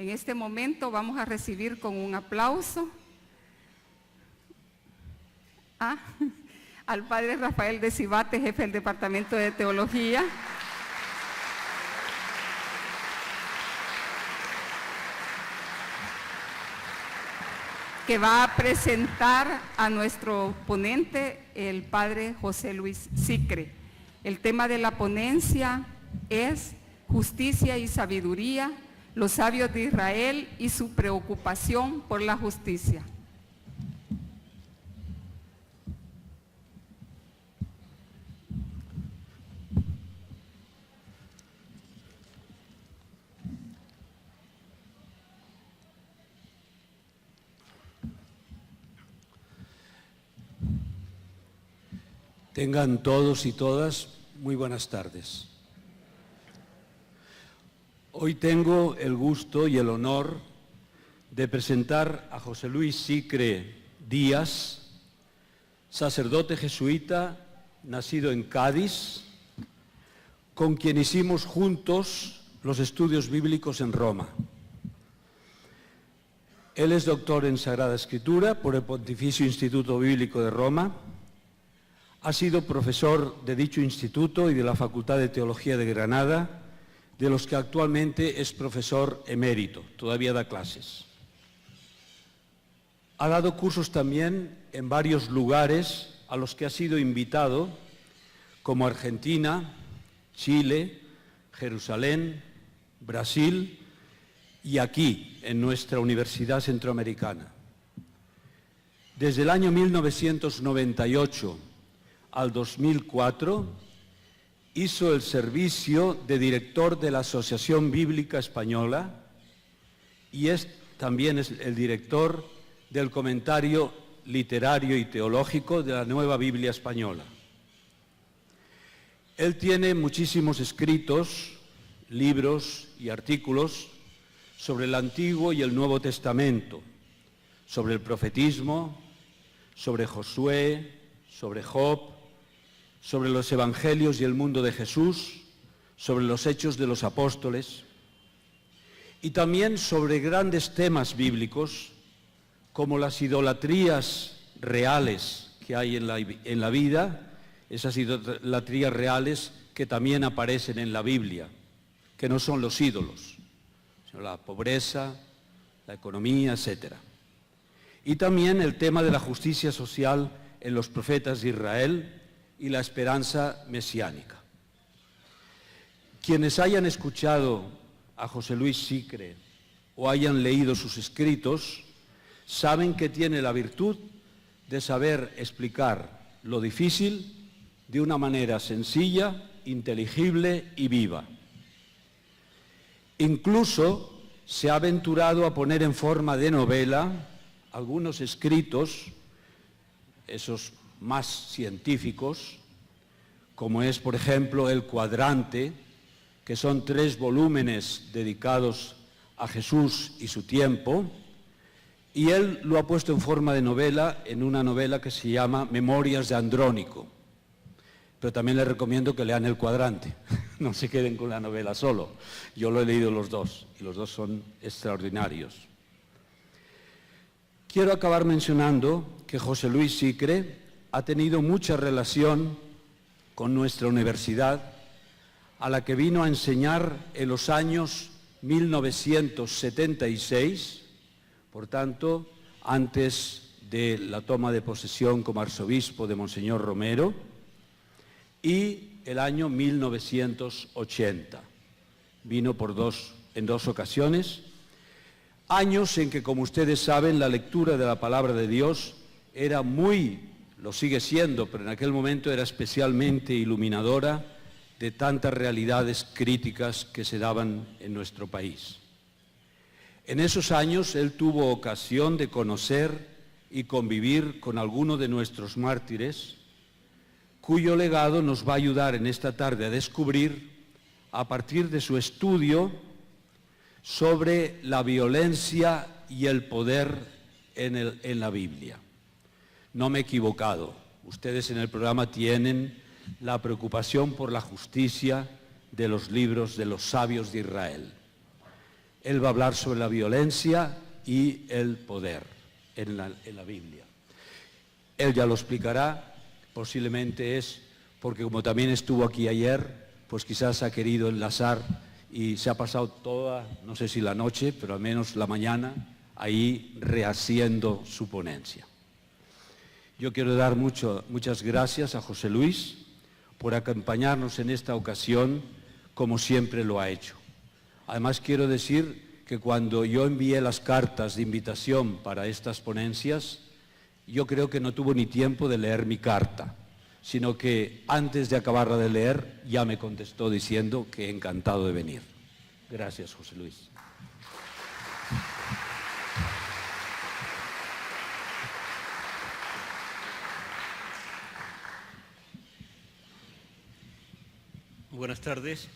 En este momento vamos a recibir con un aplauso al padre Rafael de Cibate, jefe del Departamento de Teología. Que va a presentar a nuestro ponente, el padre José Luis Sicre. El tema de la ponencia es Justicia y Sabiduría, los sabios de Israel y su preocupación por la justicia. Tengan todos y todas muy buenas tardes. Hoy tengo el gusto y el honor de presentar a José Luis Sicre Díaz, sacerdote jesuita, nacido en Cádiz, con quien hicimos juntos los estudios bíblicos en Roma. Él es doctor en Sagrada Escritura por el Pontificio Instituto Bíblico de Roma. Ha sido profesor de dicho instituto y de la Facultad de Teología de Granada, de los que actualmente es profesor emérito, todavía da clases. Ha dado cursos también en varios lugares a los que ha sido invitado, como Argentina, Chile, Jerusalén, Brasil y aquí, en nuestra Universidad Centroamericana. Desde el año 1998 al 2004, hizo el servicio de director de la Asociación Bíblica Española y también es el director del comentario literario y teológico de la Nueva Biblia Española. Él tiene muchísimos escritos, libros y artículos sobre el Antiguo y el Nuevo Testamento, sobre el profetismo, sobre Josué, sobre Job, sobre los evangelios y el mundo de Jesús, sobre los hechos de los apóstoles y también sobre grandes temas bíblicos como las idolatrías reales que hay en la vida, esas idolatrías reales que también aparecen en la Biblia, que no son los ídolos, sino la pobreza, la economía, etc. Y también el tema de la justicia social en los profetas de Israel y la esperanza mesiánica. Quienes hayan escuchado a José Luis Sicre o hayan leído sus escritos, saben que tiene la virtud de saber explicar lo difícil de una manera sencilla, inteligible y viva. Incluso se ha aventurado a poner en forma de novela algunos escritos, esos más científicos, como es, por ejemplo, El Cuadrante, que son 3 volúmenes dedicados a Jesús y su tiempo, y él lo ha puesto en forma de novela, en una novela que se llama Memorias de Andrónico. Pero también les recomiendo que lean El Cuadrante, no se queden con la novela solo. Yo lo he leído los dos, y los dos son extraordinarios. Quiero acabar mencionando que José Luis Sicre ha tenido mucha relación con nuestra universidad, a la que vino a enseñar en los años 1976, por tanto, antes de la toma de posesión como arzobispo de Monseñor Romero, y el año 1980. Vino en dos ocasiones, años en que, como ustedes saben, la lectura de la palabra de Dios era lo sigue siendo, pero en aquel momento era especialmente iluminadora de tantas realidades críticas que se daban en nuestro país. En esos años él tuvo ocasión de conocer y convivir con algunos de nuestros mártires, cuyo legado nos va a ayudar en esta tarde a descubrir, a partir de su estudio sobre la violencia y el poder en la Biblia. No me he equivocado. Ustedes en el programa tienen la preocupación por la justicia de los libros de los sabios de Israel. Él va a hablar sobre la violencia y el poder en la Biblia. Él ya lo explicará, posiblemente es porque como también estuvo aquí ayer, pues quizás ha querido enlazar y se ha pasado toda, no sé si la noche, pero al menos la mañana, ahí rehaciendo su ponencia. Yo quiero dar muchas gracias a José Luis por acompañarnos en esta ocasión, como siempre lo ha hecho. Además, quiero decir que cuando yo envié las cartas de invitación para estas ponencias, yo creo que no tuvo ni tiempo de leer mi carta, sino que antes de acabarla de leer ya me contestó diciendo que encantado de venir. Gracias, José Luis. Buenas tardes.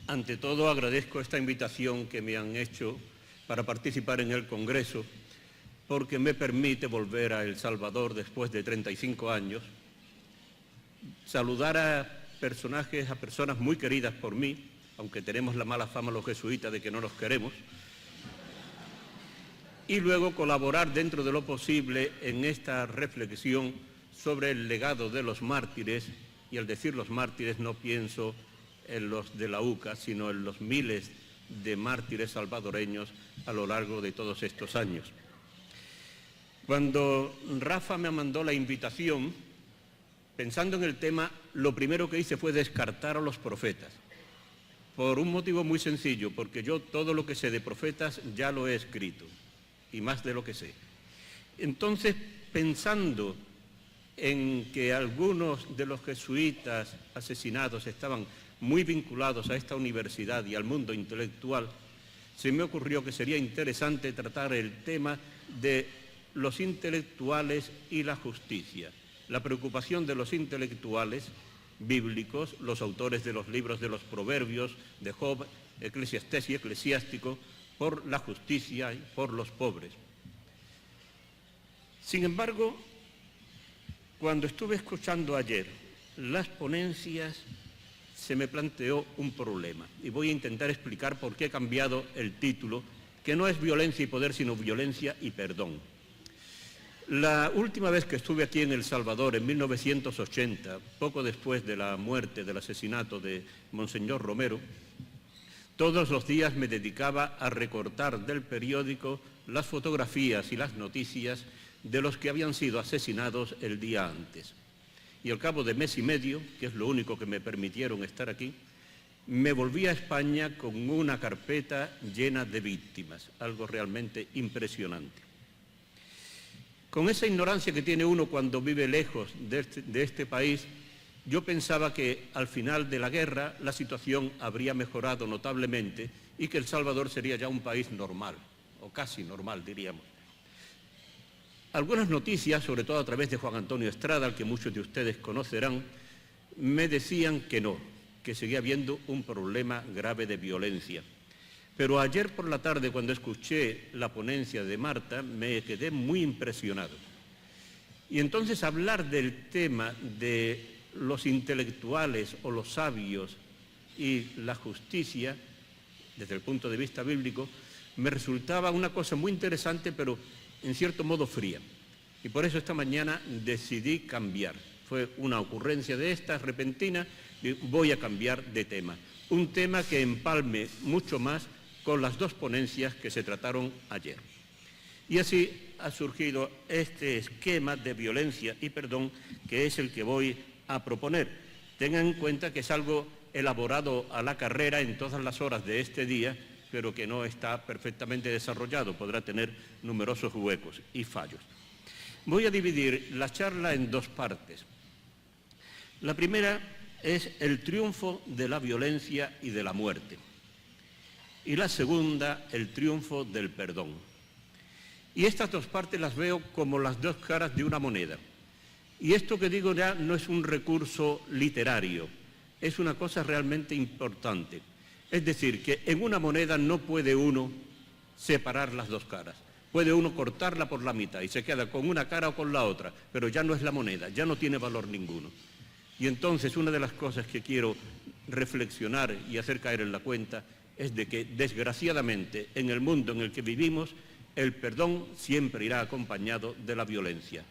Ante todo, agradezco esta invitación que me han hecho para participar en el Congreso, porque me permite volver a El Salvador después de 35 años, saludar a personas muy queridas por mí, aunque tenemos la mala fama los jesuitas de que no nos queremos, y luego colaborar dentro de lo posible en esta reflexión sobre el legado de los mártires, y al decir los mártires no pienso en los de la UCA, sino en los miles de mártires salvadoreños a lo largo de todos estos años. Cuando Rafa me mandó la invitación, pensando en el tema, lo primero que hice fue descartar a los profetas, por un motivo muy sencillo, porque yo todo lo que sé de profetas ya lo he escrito, y más de lo que sé. Entonces, pensando en que algunos de los jesuitas asesinados estaban muy vinculados a esta universidad y al mundo intelectual, se me ocurrió que sería interesante tratar el tema de los intelectuales y la justicia, la preocupación de los intelectuales bíblicos, los autores de los libros de los Proverbios, de Job, Eclesiastés y Eclesiástico, por la justicia y por los pobres. Sin embargo, cuando estuve escuchando ayer las ponencias, se me planteó un problema, y voy a intentar explicar por qué he cambiado el título, que no es Violencia y Poder, sino Violencia y Perdón. La última vez que estuve aquí en El Salvador, en 1980, poco después de la muerte, del asesinato de Monseñor Romero, todos los días me dedicaba a recortar del periódico las fotografías y las noticias de los que habían sido asesinados el día antes. Y al cabo de mes y medio, que es lo único que me permitieron estar aquí, me volví a España con una carpeta llena de víctimas, algo realmente impresionante. Con esa ignorancia que tiene uno cuando vive lejos de este país, yo pensaba que al final de la guerra la situación habría mejorado notablemente y que El Salvador sería ya un país normal, o casi normal, diríamos. Algunas noticias, sobre todo a través de Juan Antonio Estrada, al que muchos de ustedes conocerán, me decían que no, que seguía habiendo un problema grave de violencia. Pero ayer por la tarde, cuando escuché la ponencia de Marta, me quedé muy impresionado. Y entonces hablar del tema de los intelectuales o los sabios y la justicia, desde el punto de vista bíblico, me resultaba una cosa muy interesante, pero en cierto modo fría. Y por eso esta mañana decidí cambiar. Fue una ocurrencia de estas, repentina, y voy a cambiar de tema. Un tema que empalme mucho más con las dos ponencias que se trataron ayer. Y así ha surgido este esquema de violencia y perdón, que es el que voy a proponer. Tengan en cuenta que es algo elaborado a la carrera en todas las horas de este día, pero que no está perfectamente desarrollado, podrá tener numerosos huecos y fallos. Voy a dividir la charla en dos partes. La primera es el triunfo de la violencia y de la muerte. Y la segunda, el triunfo del perdón. Y estas dos partes las veo como las dos caras de una moneda. Y esto que digo ya no es un recurso literario, es una cosa realmente importante. Es decir, que en una moneda no puede uno separar las dos caras. Puede uno cortarla por la mitad y se queda con una cara o con la otra, pero ya no es la moneda, ya no tiene valor ninguno. Y entonces una de las cosas que quiero reflexionar y hacer caer en la cuenta es de que, desgraciadamente, en el mundo en el que vivimos, el perdón siempre irá acompañado de la violencia.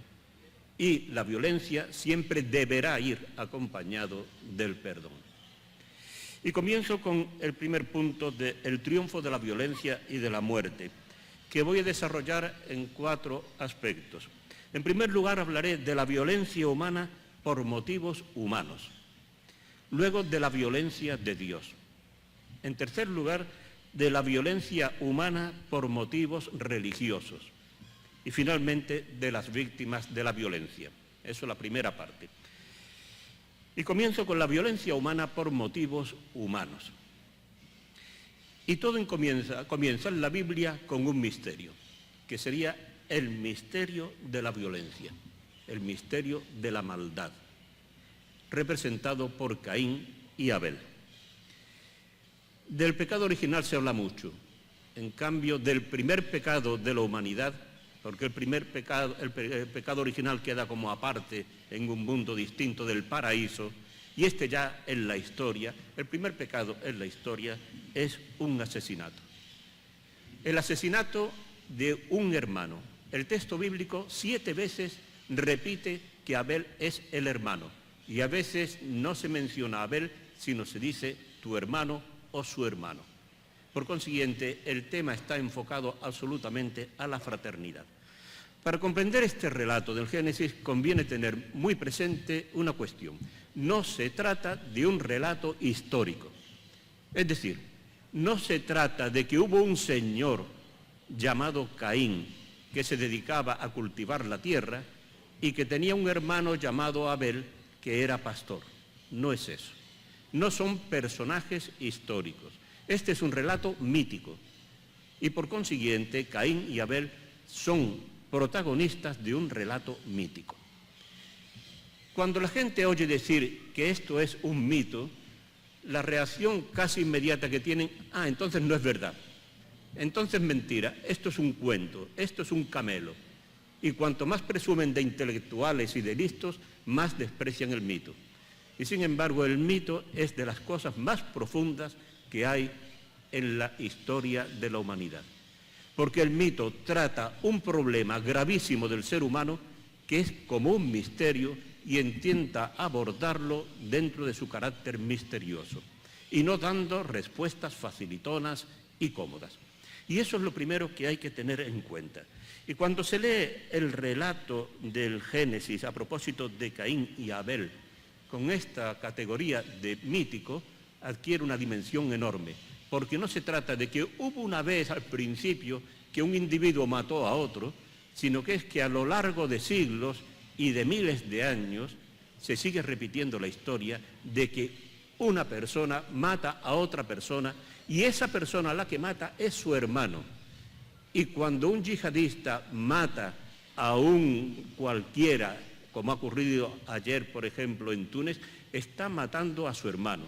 Y la violencia siempre deberá ir acompañado del perdón. Y comienzo con el primer punto del triunfo de la violencia y de la muerte, que voy a desarrollar en 4 aspectos. En primer lugar, hablaré de la violencia humana por motivos humanos. Luego, de la violencia de Dios. En tercer lugar, de la violencia humana por motivos religiosos. Y finalmente, de las víctimas de la violencia. Eso es la primera parte. Y comienzo con la violencia humana por motivos humanos. Y todo comienza en la Biblia con un misterio, que sería el misterio de la violencia, el misterio de la maldad, representado por Caín y Abel. Del pecado original se habla mucho, en cambio del primer pecado de la humanidad, porque el pecado original queda como aparte en un mundo distinto del paraíso, y este ya en la historia, el primer pecado en la historia es un asesinato. El asesinato de un hermano. El texto bíblico 7 veces repite que Abel es el hermano, y a veces no se menciona a Abel, sino se dice tu hermano o su hermano. Por consiguiente, el tema está enfocado absolutamente a la fraternidad. Para comprender este relato del Génesis conviene tener muy presente una cuestión. No se trata de un relato histórico. Es decir, no se trata de que hubo un señor llamado Caín que se dedicaba a cultivar la tierra y que tenía un hermano llamado Abel que era pastor. No es eso. No son personajes históricos. Este es un relato mítico. Y por consiguiente, Caín y Abel son protagonistas de un relato mítico. Cuando la gente oye decir que esto es un mito, la reacción casi inmediata que tienen, entonces no es verdad, entonces mentira, esto es un cuento, esto es un camelo. Y cuanto más presumen de intelectuales y de listos, más desprecian el mito. Y sin embargo, el mito es de las cosas más profundas que hay en la historia de la humanidad. Porque el mito trata un problema gravísimo del ser humano que es como un misterio y intenta abordarlo dentro de su carácter misterioso y no dando respuestas facilitonas y cómodas. Y eso es lo primero que hay que tener en cuenta. Y cuando se lee el relato del Génesis a propósito de Caín y Abel con esta categoría de mítico, adquiere una dimensión enorme. Porque no se trata de que hubo una vez al principio que un individuo mató a otro, sino que es que a lo largo de siglos y de miles de años se sigue repitiendo la historia de que una persona mata a otra persona y esa persona a la que mata es su hermano. Y cuando un yihadista mata a un cualquiera, como ha ocurrido ayer, por ejemplo, en Túnez, está matando a su hermano.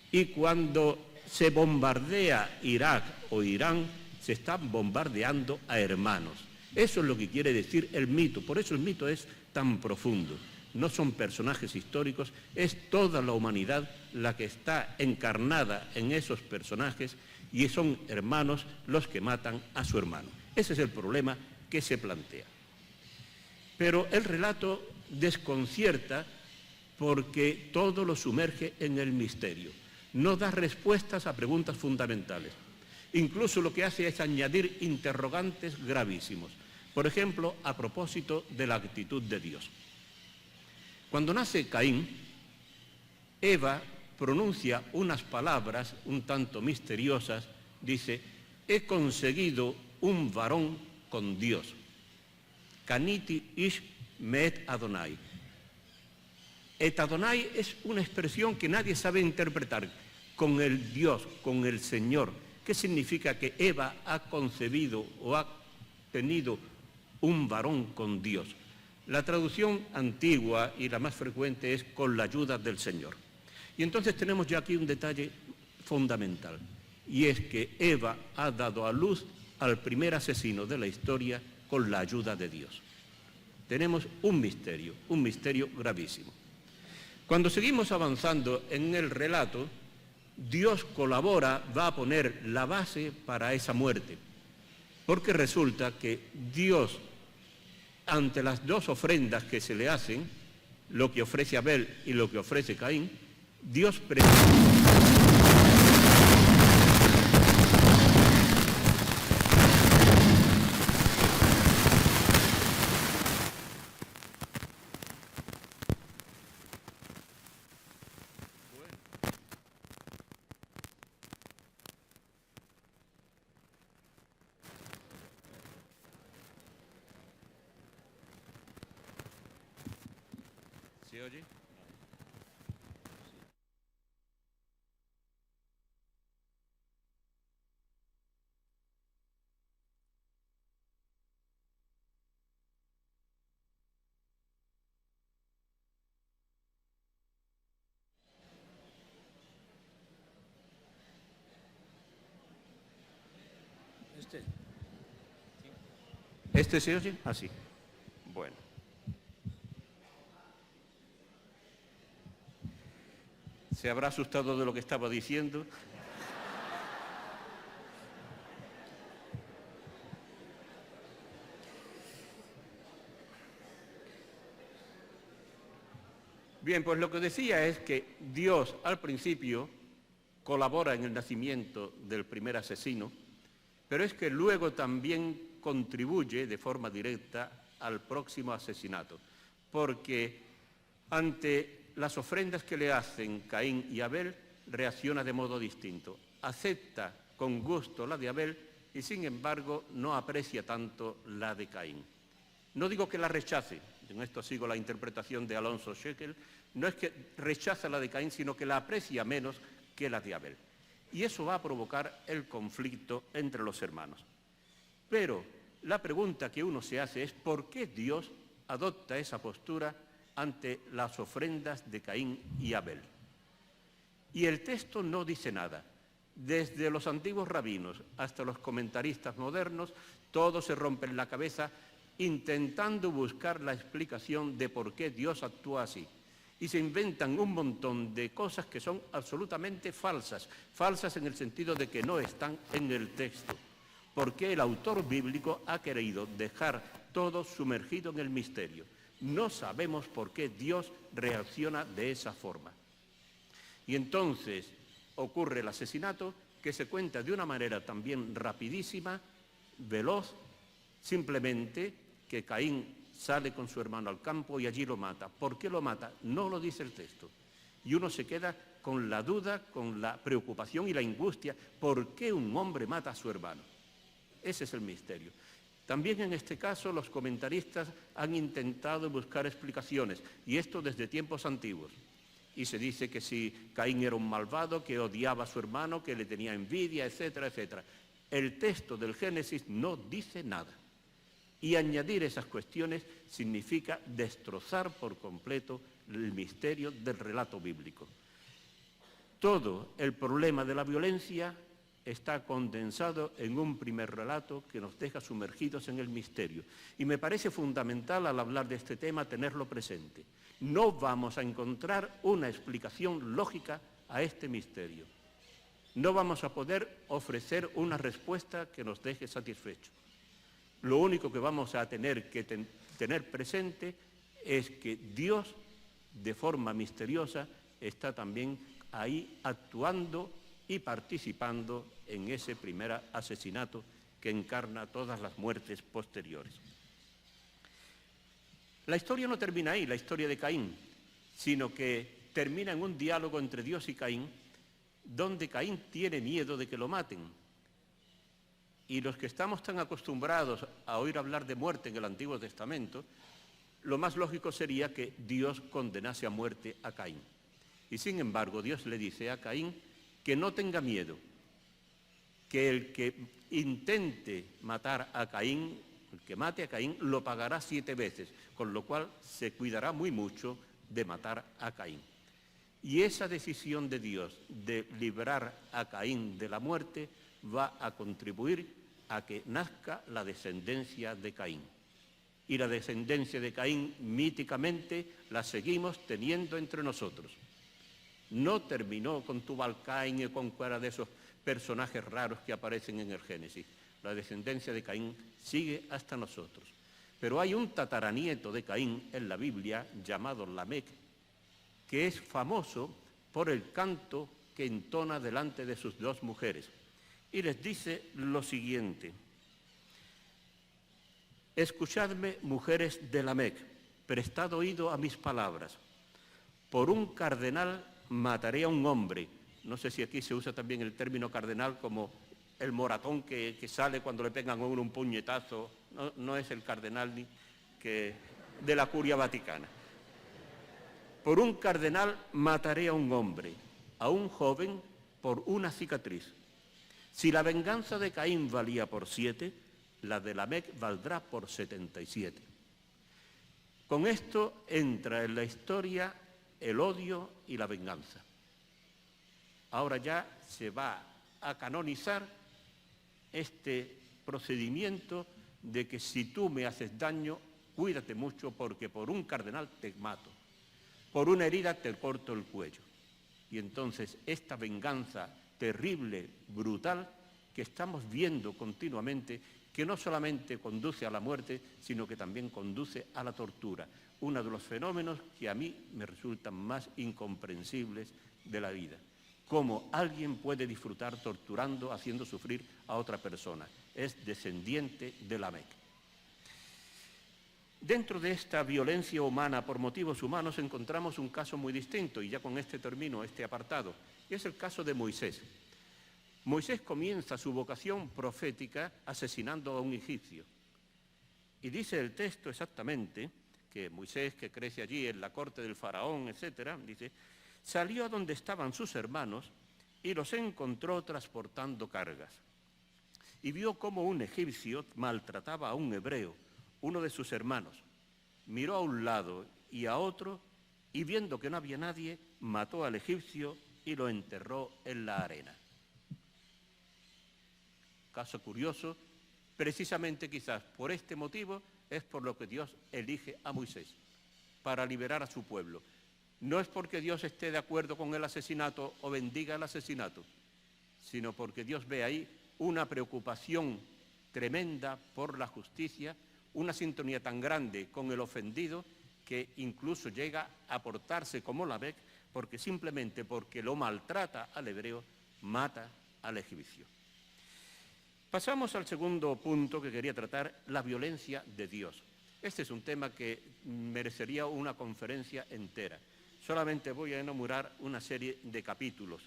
Y cuando se bombardea Irak o Irán, se están bombardeando a hermanos. Eso es lo que quiere decir el mito, por eso el mito es tan profundo. No son personajes históricos, es toda la humanidad la que está encarnada en esos personajes y son hermanos los que matan a su hermano. Ese es el problema que se plantea. Pero el relato desconcierta porque todo lo sumerge en el misterio. No da respuestas a preguntas fundamentales. Incluso lo que hace es añadir interrogantes gravísimos. Por ejemplo, a propósito de la actitud de Dios. Cuando nace Caín, Eva pronuncia unas palabras un tanto misteriosas. Dice, he conseguido un varón con Dios. Kaniti ish met Adonai. Et Adonai es una expresión que nadie sabe interpretar. Con el Dios, con el Señor. ¿Qué significa que Eva ha concebido o ha tenido un varón con Dios? La traducción antigua y la más frecuente es con la ayuda del Señor. Y entonces tenemos ya aquí un detalle fundamental, y es que Eva ha dado a luz al primer asesino de la historia con la ayuda de Dios. Tenemos un misterio gravísimo. Cuando seguimos avanzando en el relato, Dios colabora, va a poner la base para esa muerte. Porque resulta que Dios, ante las dos ofrendas que se le hacen, lo que ofrece Abel y lo que ofrece Caín, Dios ¿Se oye? ¿Este se oye? Así. Bueno. ¿Se habrá asustado de lo que estaba diciendo? Bien, pues lo que decía es que Dios al principio colabora en el nacimiento del primer asesino, pero es que luego también contribuye de forma directa al próximo asesinato, porque ante las ofrendas que le hacen Caín y Abel, reacciona de modo distinto. Acepta con gusto la de Abel y sin embargo no aprecia tanto la de Caín. No digo que la rechace, en esto sigo la interpretación de Alonso Shekel, no es que rechaza la de Caín, sino que la aprecia menos que la de Abel. Y eso va a provocar el conflicto entre los hermanos. Pero la pregunta que uno se hace es ¿por qué Dios adopta esa postura ante las ofrendas de Caín y Abel? Y el texto no dice nada. Desde los antiguos rabinos hasta los comentaristas modernos, todos se rompen la cabeza intentando buscar la explicación de por qué Dios actúa así. Y se inventan un montón de cosas que son absolutamente falsas, falsas en el sentido de que no están en el texto, porque el autor bíblico ha querido dejar todo sumergido en el misterio. No sabemos por qué Dios reacciona de esa forma. Y entonces ocurre el asesinato, que se cuenta de una manera también rapidísima, veloz, simplemente que Caín sale con su hermano al campo y allí lo mata. ¿Por qué lo mata? No lo dice el texto. Y uno se queda con la duda, con la preocupación y la angustia. ¿Por qué un hombre mata a su hermano? Ese es el misterio. También en este caso los comentaristas han intentado buscar explicaciones, y esto desde tiempos antiguos. Y se dice que si Caín era un malvado, que odiaba a su hermano, que le tenía envidia, etcétera, etcétera. El texto del Génesis no dice nada. Y añadir esas cuestiones significa destrozar por completo el misterio del relato bíblico. Todo el problema de la violencia está condensado en un primer relato que nos deja sumergidos en el misterio. Y me parece fundamental al hablar de este tema tenerlo presente. No vamos a encontrar una explicación lógica a este misterio. No vamos a poder ofrecer una respuesta que nos deje satisfechos. Lo único que vamos a tener que tener presente es que Dios, de forma misteriosa, está también ahí actuando y participando en ese primer asesinato que encarna todas las muertes posteriores. La historia no termina ahí, la historia de Caín, sino que termina en un diálogo entre Dios y Caín, donde Caín tiene miedo de que lo maten. Y los que estamos tan acostumbrados a oír hablar de muerte en el Antiguo Testamento, lo más lógico sería que Dios condenase a muerte a Caín. Y sin embargo, Dios le dice a Caín que no tenga miedo, que el que intente matar a Caín, el que mate a Caín, lo pagará 7 veces, con lo cual se cuidará muy mucho de matar a Caín. Y esa decisión de Dios de librar a Caín de la muerte va a contribuir a que nazca la descendencia de Caín. Y la descendencia de Caín míticamente la seguimos teniendo entre nosotros. no terminó con Tubal-Caín y con cualquiera de esos personajes raros que aparecen en el Génesis. La descendencia de Caín sigue hasta nosotros. Pero hay un tataranieto de Caín en la Biblia llamado Lamec, que es famoso por el canto que entona delante de sus dos mujeres. Y les dice lo siguiente: escuchadme, mujeres de Lamec, prestad oído a mis palabras. Por un cardenal mataré a un hombre. No sé si aquí se usa también el término cardenal como el moratón que sale cuando le pegan a uno un puñetazo. No es el cardenal ni que de la curia vaticana. Por un cardenal mataré a un hombre, a un joven por una cicatriz. Si la venganza de Caín valía por 7, la de Lamec valdrá por 77. Con esto entra en la historia el odio y la venganza. Ahora ya se va a canonizar este procedimiento de que si tú me haces daño, cuídate mucho porque por un cardenal te mato, por una herida te corto el cuello. Y entonces esta venganza terrible, brutal, que estamos viendo continuamente, que no solamente conduce a la muerte, sino que también conduce a la tortura, uno de los fenómenos que a mí me resultan más incomprensibles de la vida. Cómo alguien puede disfrutar torturando, haciendo sufrir a otra persona. Es descendiente de Lamec. Dentro de esta violencia humana por motivos humanos encontramos un caso muy distinto, y ya con este termino este apartado, y es el caso de Moisés. Moisés comienza su vocación profética asesinando a un egipcio. Y dice el texto exactamente que Moisés, que crece allí en la corte del faraón, etcétera, dice: salió a donde estaban sus hermanos y los encontró transportando cargas. Y vio cómo un egipcio maltrataba a un hebreo, uno de sus hermanos. Miró a un lado y a otro, y viendo que no había nadie, mató al egipcio y lo enterró en la arena. Caso curioso, precisamente quizás por este motivo es por lo que Dios elige a Moisés, para liberar a su pueblo. No es porque Dios esté de acuerdo con el asesinato o bendiga el asesinato, sino porque Dios ve ahí una preocupación tremenda por la justicia, una sintonía tan grande con el ofendido que incluso llega a portarse como Lamec, porque simplemente porque lo maltrata al hebreo, mata al egipcio. Pasamos al segundo punto que quería tratar, la violencia de Dios. Este es un tema que merecería una conferencia entera. Solamente voy a enumerar una serie de capítulos.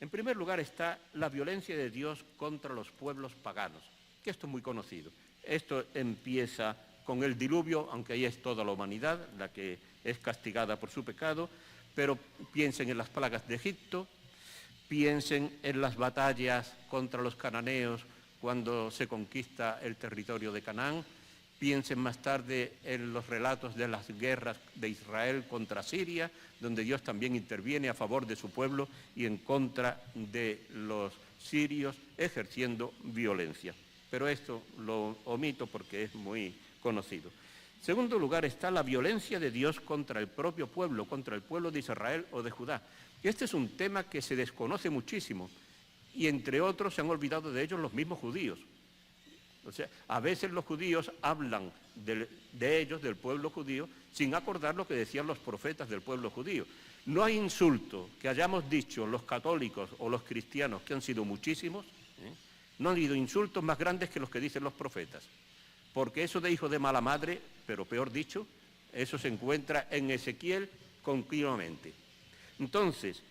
En primer lugar está la violencia de Dios contra los pueblos paganos, que esto es muy conocido. Esto empieza con el diluvio, aunque ahí es toda la humanidad la que es castigada por su pecado, pero piensen en las plagas de Egipto, piensen en las batallas contra los cananeos cuando se conquista el territorio de Canaán, piensen más tarde en los relatos de las guerras de Israel contra Siria, donde Dios también interviene a favor de su pueblo y en contra de los sirios ejerciendo violencia. Pero esto lo omito porque es muy conocido. En segundo lugar está la violencia de Dios contra el propio pueblo, contra el pueblo de Israel o de Judá. Este es un tema que se desconoce muchísimo y entre otros se han olvidado de ellos los mismos judíos. O sea, a veces los judíos hablan de ellos, del pueblo judío, sin acordar lo que decían los profetas del pueblo judío. No hay insulto que hayamos dicho los católicos o los cristianos, que han sido muchísimos, no han habido insultos más grandes que los que dicen los profetas. Porque eso de hijo de mala madre, pero peor dicho, eso se encuentra en Ezequiel continuamente. Entonces,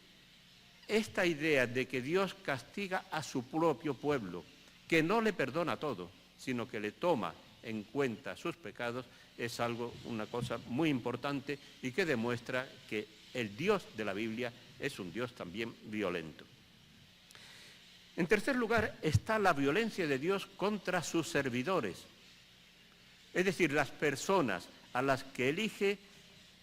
esta idea de que Dios castiga a su propio pueblo, que no le perdona todo, sino que le toma en cuenta sus pecados, es una cosa muy importante y que demuestra que el Dios de la Biblia es un Dios también violento. En tercer lugar está la violencia de Dios contra sus servidores, es decir, las personas a las que elige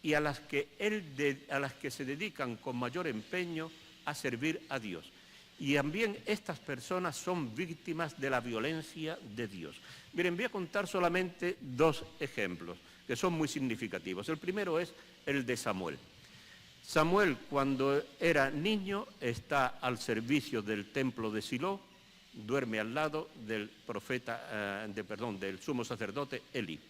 y a las que se dedican con mayor empeño a servir a Dios. Y también estas personas son víctimas de la violencia de Dios. Miren, voy a contar solamente 2 ejemplos que son muy significativos. El primero es el de Samuel. Samuel, cuando era niño, está al servicio del templo de Silo, duerme al lado del del sumo sacerdote Elí.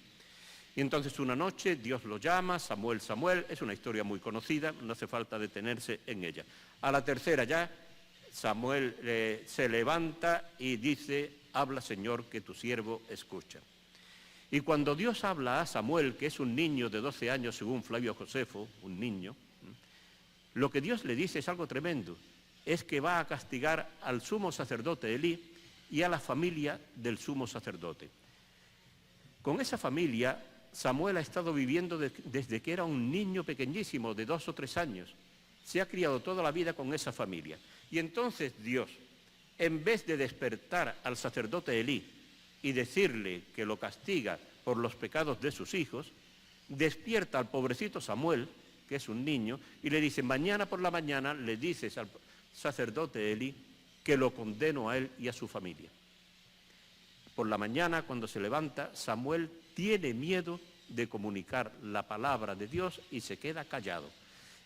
Y entonces una noche Dios lo llama, Samuel, Samuel, es una historia muy conocida, no hace falta detenerse en ella. A la tercera ya, Samuel se levanta y dice, habla Señor, que tu siervo escucha. Y cuando Dios habla a Samuel, que es un niño de 12 años según Flavio Josefo, un niño, lo que Dios le dice es algo tremendo, es que va a castigar al sumo sacerdote Elí y a la familia del sumo sacerdote. Con esa familia Samuel ha estado viviendo desde que era un niño pequeñísimo, de 2 o 3 años. Se ha criado toda la vida con esa familia. Y entonces Dios, en vez de despertar al sacerdote Elí y decirle que lo castiga por los pecados de sus hijos, despierta al pobrecito Samuel, que es un niño, y le dice, mañana por la mañana le dices al sacerdote Elí que lo condeno a él y a su familia. Por la mañana, cuando se levanta, Samuel tiene miedo de comunicar la palabra de Dios y se queda callado.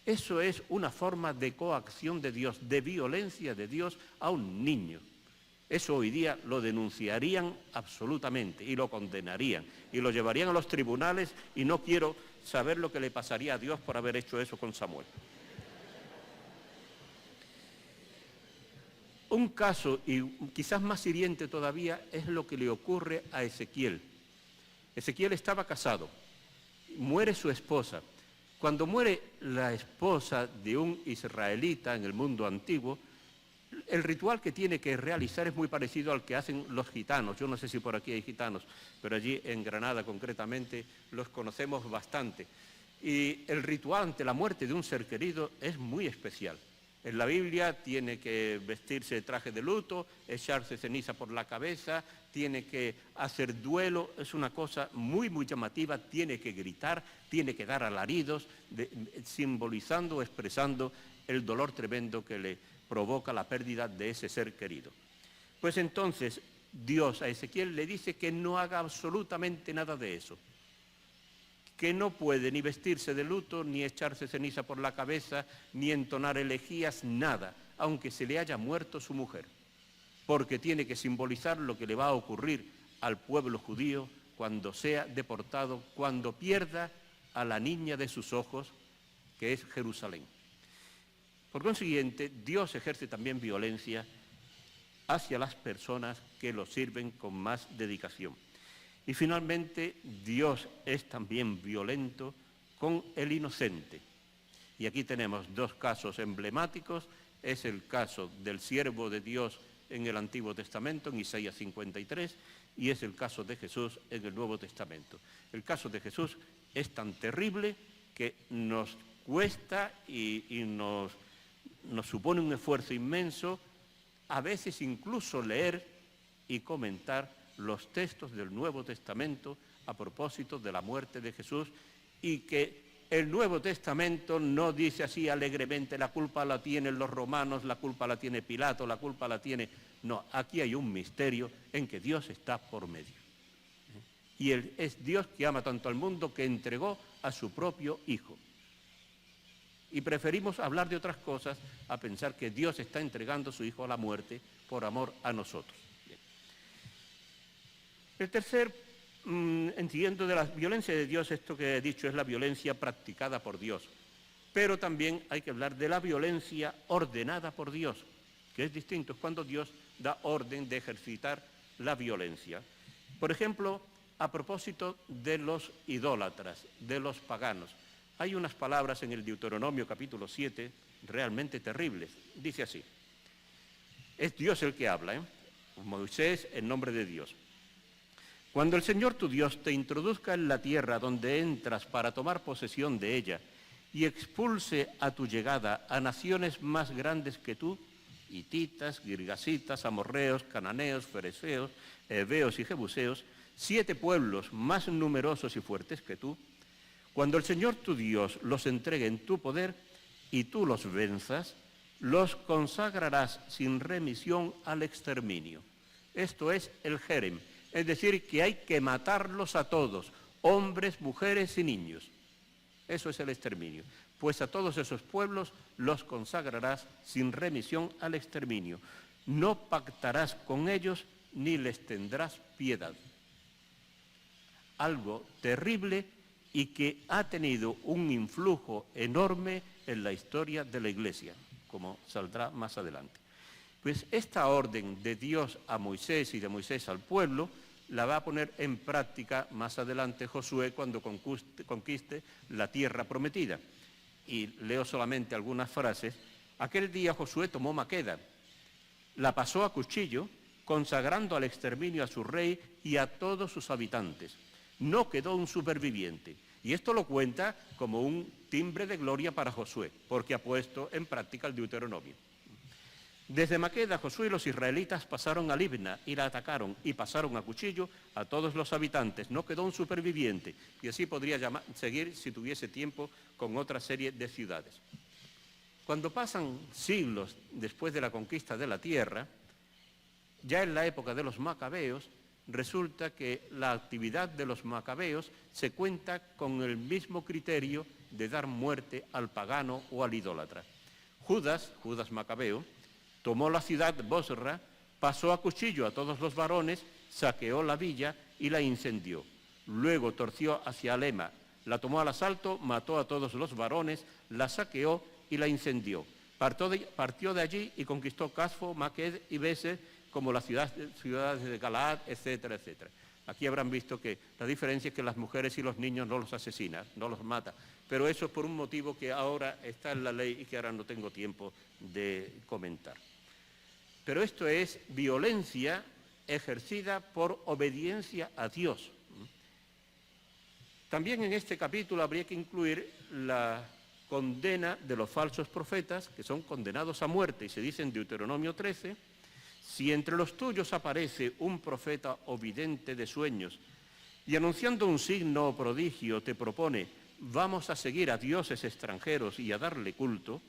Eso es una forma de coacción de Dios, de violencia de Dios a un niño. Eso hoy día lo denunciarían absolutamente y lo condenarían y lo llevarían a los tribunales y no quiero saber lo que le pasaría a Dios por haber hecho eso con Samuel. Un caso, y quizás más hiriente todavía, es lo que le ocurre a Ezequiel. Ezequiel estaba casado, muere su esposa. Cuando muere la esposa de un israelita en el mundo antiguo, el ritual que tiene que realizar es muy parecido al que hacen los gitanos. Yo no sé si por aquí hay gitanos, pero allí en Granada concretamente los conocemos bastante. Y el ritual ante la muerte de un ser querido es muy especial. En la Biblia tiene que vestirse de traje de luto, echarse ceniza por la cabeza, tiene que hacer duelo, es una cosa muy, muy llamativa, tiene que gritar, tiene que dar alaridos, simbolizando, expresando el dolor tremendo que le provoca la pérdida de ese ser querido. Pues entonces Dios a Ezequiel le dice que no haga absolutamente nada de eso, que no puede ni vestirse de luto, ni echarse ceniza por la cabeza, ni entonar elegías, nada, aunque se le haya muerto su mujer, porque tiene que simbolizar lo que le va a ocurrir al pueblo judío cuando sea deportado, cuando pierda a la niña de sus ojos, que es Jerusalén. Por consiguiente, Dios ejerce también violencia hacia las personas que lo sirven con más dedicación. Y finalmente, Dios es también violento con el inocente. Y aquí tenemos 2 casos emblemáticos. Es el caso del siervo de Dios en el Antiguo Testamento, en Isaías 53, y es el caso de Jesús en el Nuevo Testamento. El caso de Jesús es tan terrible que nos cuesta y nos supone un esfuerzo inmenso, a veces incluso leer y comentar los textos del Nuevo Testamento a propósito de la muerte de Jesús, y que el Nuevo Testamento no dice así alegremente, la culpa la tienen los romanos, la culpa la tiene Pilato, la culpa la tiene... No, aquí hay un misterio en que Dios está por medio. Y Él es Dios que ama tanto al mundo que entregó a su propio Hijo. Y preferimos hablar de otras cosas a pensar que Dios está entregando a su Hijo a la muerte por amor a nosotros. Bien. El tercer entiendo de la violencia de Dios, esto que he dicho es la violencia practicada por Dios. Pero también hay que hablar de la violencia ordenada por Dios, que es distinto, es cuando Dios da orden de ejercitar la violencia. Por ejemplo, a propósito de los idólatras, de los paganos. Hay unas palabras en el Deuteronomio capítulo 7 realmente terribles. Dice así, es Dios el que habla, Moisés en nombre de Dios. Cuando el Señor tu Dios te introduzca en la tierra donde entras para tomar posesión de ella y expulse a tu llegada a naciones más grandes que tú, hititas, girgasitas, amorreos, cananeos, fereceos, heveos y jebuseos, 7 pueblos más numerosos y fuertes que tú, cuando el Señor tu Dios los entregue en tu poder y tú los venzas, los consagrarás sin remisión al exterminio. Esto es el jerem, es decir, que hay que matarlos a todos, hombres, mujeres y niños. Eso es el exterminio. pues a todos esos pueblos los consagrarás sin remisión al exterminio. No pactarás con ellos ni les tendrás piedad. Algo terrible y que ha tenido un influjo enorme en la historia de la Iglesia, como saldrá más adelante. Pues esta orden de Dios a Moisés y de Moisés al pueblo la va a poner en práctica más adelante Josué cuando conquiste la tierra prometida. Y leo solamente algunas frases. Aquel día Josué tomó Maqueda, la pasó a cuchillo, consagrando al exterminio a su rey y a todos sus habitantes. No quedó un superviviente. Y esto lo cuenta como un timbre de gloria para Josué, porque ha puesto en práctica el Deuteronomio. Desde Maqueda, Josué y los israelitas pasaron a Libna y la atacaron y pasaron a cuchillo a todos los habitantes. No quedó un superviviente. Y así podría seguir, si tuviese tiempo, con otra serie de ciudades. Cuando pasan siglos después de la conquista de la tierra, ya en la época de los macabeos, resulta que la actividad de los macabeos se cuenta con el mismo criterio de dar muerte al pagano o al idólatra. Judas Macabeo, tomó la ciudad Bosra, pasó a cuchillo a todos los varones, saqueó la villa y la incendió. Luego torció hacia Alema, la tomó al asalto, mató a todos los varones, la saqueó y la incendió. Partió de allí y conquistó Casfo, Maqued y Beser, como las ciudades de Galaad, etcétera, etcétera. Aquí habrán visto que la diferencia es que las mujeres y los niños no los asesina, no los mata. Pero eso es por un motivo que ahora está en la ley y que ahora no tengo tiempo de comentar. Pero esto es violencia ejercida por obediencia a Dios. También en este capítulo habría que incluir la condena de los falsos profetas, que son condenados a muerte, y se dice en Deuteronomio 13, si entre los tuyos aparece un profeta o vidente de sueños y anunciando un signo o prodigio te propone, vamos a seguir a dioses extranjeros y a darle culto,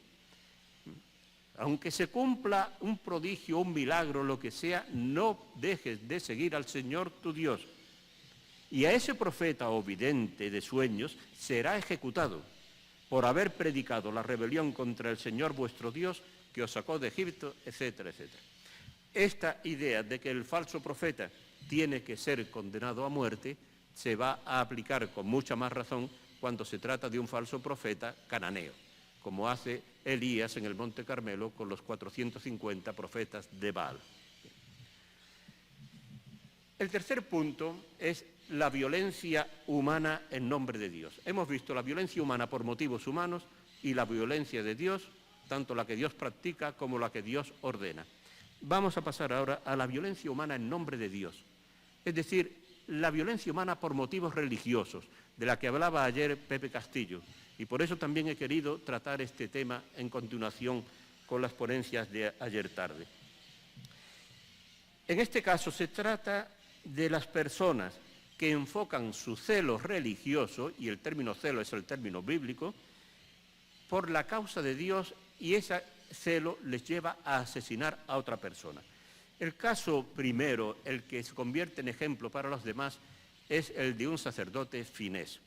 aunque se cumpla un prodigio, un milagro, lo que sea, no dejes de seguir al Señor tu Dios. Y a ese profeta o vidente de sueños será ejecutado por haber predicado la rebelión contra el Señor vuestro Dios que os sacó de Egipto, etcétera, etcétera. Esta idea de que el falso profeta tiene que ser condenado a muerte se va a aplicar con mucha más razón cuando se trata de un falso profeta cananeo, como hace Elías en el Monte Carmelo con los 450 profetas de Baal. El tercer punto es la violencia humana en nombre de Dios. Hemos visto la violencia humana por motivos humanos y la violencia de Dios, tanto la que Dios practica como la que Dios ordena. Vamos a pasar ahora a la violencia humana en nombre de Dios, es decir, la violencia humana por motivos religiosos, de la que hablaba ayer Pepe Castillo, y por eso también he querido tratar este tema en continuación con las ponencias de ayer tarde. En este caso se trata de las personas que enfocan su celo religioso, y el término celo es el término bíblico, por la causa de Dios, y ese celo les lleva a asesinar a otra persona. El caso primero, el que se convierte en ejemplo para los demás, es el de un sacerdote finés.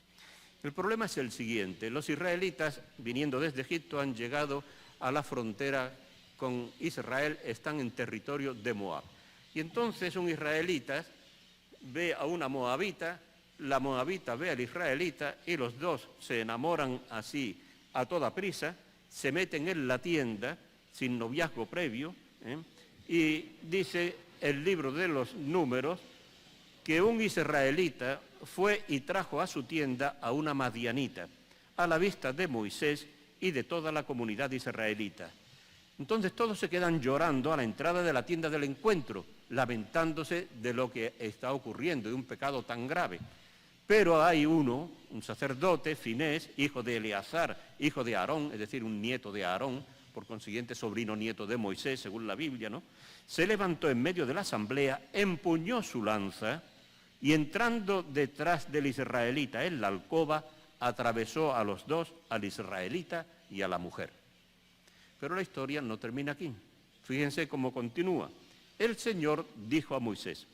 El problema es el siguiente: los israelitas, viniendo desde Egipto, han llegado a la frontera con Israel, están en territorio de Moab. Y entonces un israelita ve a una moabita, la moabita ve al israelita y los dos se enamoran así a toda prisa, se meten en la tienda sin noviazgo previo, y dice el libro de los Números que un israelita fue y trajo a su tienda a una madianita, a la vista de Moisés y de toda la comunidad israelita. Entonces todos se quedan llorando a la entrada de la tienda del encuentro, lamentándose de lo que está ocurriendo, de un pecado tan grave. Pero hay uno, un sacerdote, Finés, hijo de Eleazar, hijo de Aarón, es decir, un nieto de Aarón, por consiguiente sobrino nieto de Moisés, según la Biblia, ¿no? Se levantó en medio de la asamblea, empuñó su lanza y entrando detrás del israelita en la alcoba, atravesó a los dos, al israelita y a la mujer. Pero la historia no termina aquí. Fíjense cómo continúa. El Señor dijo a Moisés: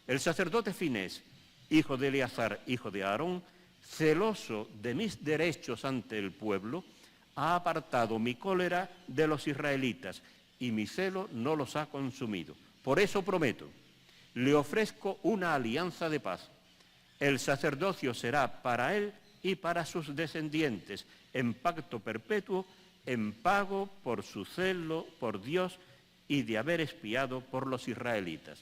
el sacerdote Finés, hijo de Eleazar, hijo de Aarón, celoso de mis derechos ante el pueblo, ha apartado mi cólera de los israelitas y mi celo no los ha consumido. Por eso prometo, le ofrezco una alianza de paz. El sacerdocio será para él y para sus descendientes, en pacto perpetuo, en pago por su celo por Dios y de haber expiado por los israelitas.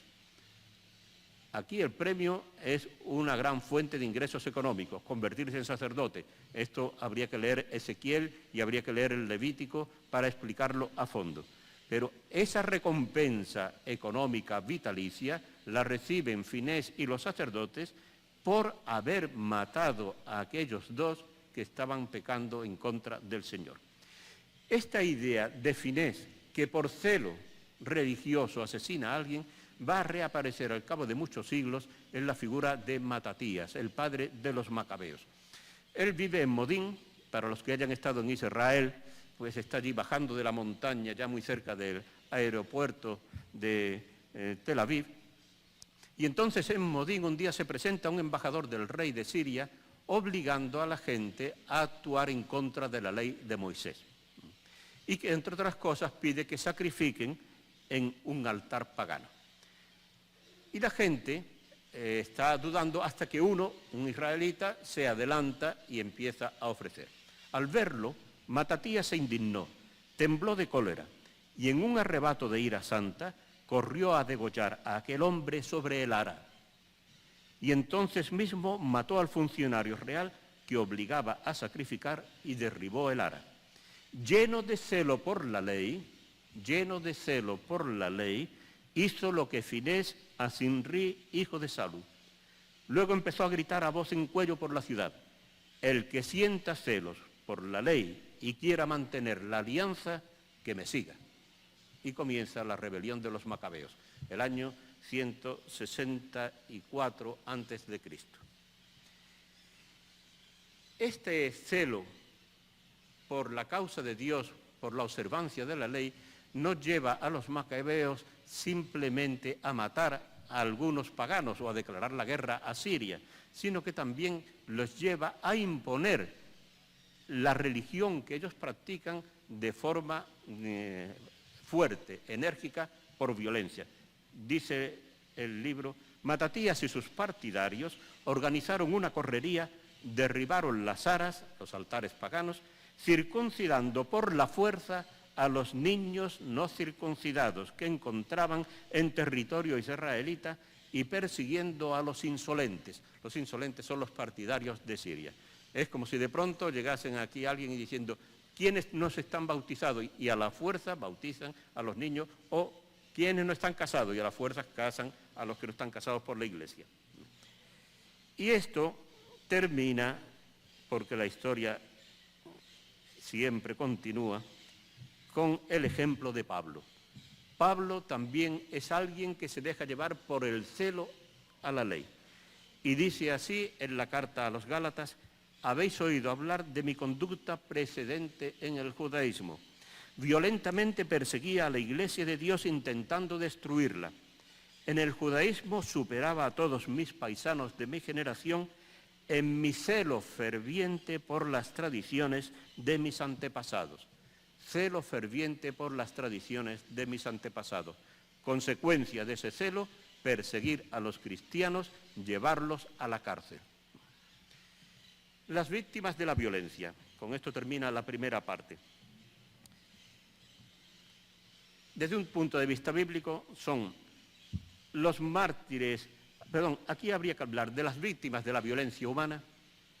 Aquí el premio es una gran fuente de ingresos económicos, convertirse en sacerdote. Esto habría que leer Ezequiel y habría que leer el Levítico para explicarlo a fondo. Pero esa recompensa económica vitalicia la reciben Finés y los sacerdotes por haber matado a aquellos dos que estaban pecando en contra del Señor. Esta idea de Finés, que por celo religioso asesina a alguien, va a reaparecer al cabo de muchos siglos en la figura de Matatías, el padre de los macabeos. Él vive en Modín. Para los que hayan estado en Israel, pues está allí bajando de la montaña, ya muy cerca del aeropuerto de Tel Aviv. Y entonces en Modín un día se presenta un embajador del rey de Siria obligando a la gente a actuar en contra de la ley de Moisés. Y que, entre otras cosas, pide que sacrifiquen en un altar pagano. Y la gente está dudando hasta que un israelita, se adelanta y empieza a ofrecer. Al verlo, Matatías se indignó, tembló de cólera y en un arrebato de ira santa corrió a degollar a aquel hombre sobre el ara. Y entonces mismo mató al funcionario real que obligaba a sacrificar y derribó el ara. Lleno de celo por la ley, hizo lo que Finés a Sinrí, hijo de Salu. Luego empezó a gritar a voz en cuello por la ciudad: el que sienta celos por la ley y quiera mantener la alianza, que me siga. Y comienza la rebelión de los macabeos, el año 164 a.C. Este celo por la causa de Dios, por la observancia de la ley, no lleva a los macabeos simplemente a matar a algunos paganos o a declarar la guerra a Siria, sino que también los lleva a imponer la religión que ellos practican de forma fuerte, enérgica, por violencia. Dice el libro: Matatías y sus partidarios organizaron una correría, derribaron las aras, los altares paganos, circuncidando por la fuerza a los niños no circuncidados que encontraban en territorio israelita y persiguiendo a los insolentes. Los insolentes son los partidarios de Siria. Es como si de pronto llegasen aquí alguien y diciendo: ¿quiénes no se están bautizados? Y a la fuerza bautizan a los niños, o ¿quiénes no están casados? Y a la fuerza casan a los que no están casados por la Iglesia. Y esto termina, porque la historia siempre continúa, con el ejemplo de Pablo. Pablo también es alguien que se deja llevar por el celo a la ley. Y dice así en la carta a los Gálatas: habéis oído hablar de mi conducta precedente en el judaísmo. Violentamente perseguía a la Iglesia de Dios intentando destruirla. En el judaísmo superaba a todos mis paisanos de mi generación en mi celo ferviente por las tradiciones de mis antepasados. Celo ferviente por las tradiciones de mis antepasados. Consecuencia de ese celo, perseguir a los cristianos, llevarlos a la cárcel. Las víctimas de la violencia. Con esto termina la primera parte. Desde un punto de vista bíblico son los mártires, aquí habría que hablar de las víctimas de la violencia humana,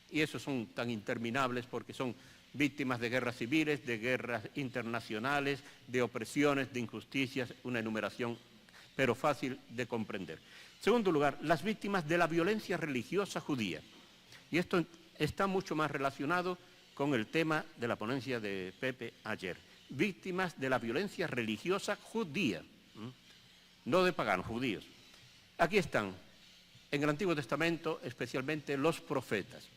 y esos son tan interminables porque son víctimas de guerras civiles, de guerras internacionales, de opresiones, de injusticias, una enumeración, pero fácil de comprender. En segundo lugar, las víctimas de la violencia religiosa judía. Y esto está mucho más relacionado con el tema de la ponencia de Pepe ayer. Víctimas de la violencia religiosa judía, no de paganos, judíos. Aquí están, en el Antiguo Testamento, especialmente los profetas.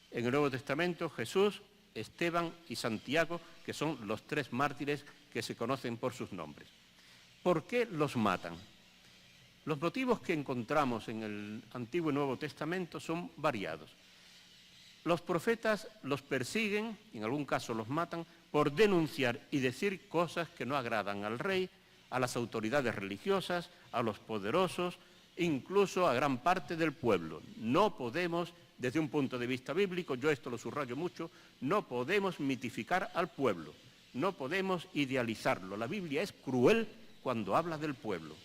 En el Nuevo Testamento, Jesús, Esteban y Santiago, que son los tres mártires que se conocen por sus nombres. ¿Por qué los matan? Los motivos que encontramos en el Antiguo y Nuevo Testamento son variados. Los profetas los persiguen, en algún caso los matan, por denunciar y decir cosas que no agradan al rey, a las autoridades religiosas, a los poderosos, incluso a gran parte del pueblo. No podemos, desde un punto de vista bíblico, yo esto lo subrayo mucho, no podemos mitificar al pueblo, no podemos idealizarlo. La Biblia es cruel cuando habla del pueblo.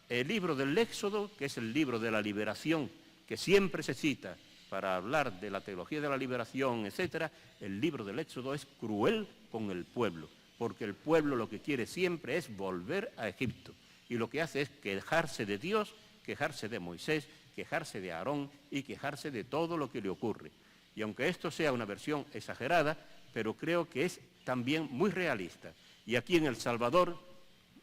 El libro del Éxodo, que es el libro de la liberación, que siempre se cita para hablar de la teología de la liberación, etc., el libro del Éxodo es cruel con el pueblo, porque el pueblo lo que quiere siempre es volver a Egipto, y lo que hace es quejarse de Dios, quejarse de Moisés, quejarse de Aarón y quejarse de todo lo que le ocurre. Y aunque esto sea una versión exagerada, pero creo que es también muy realista. Y aquí en El Salvador,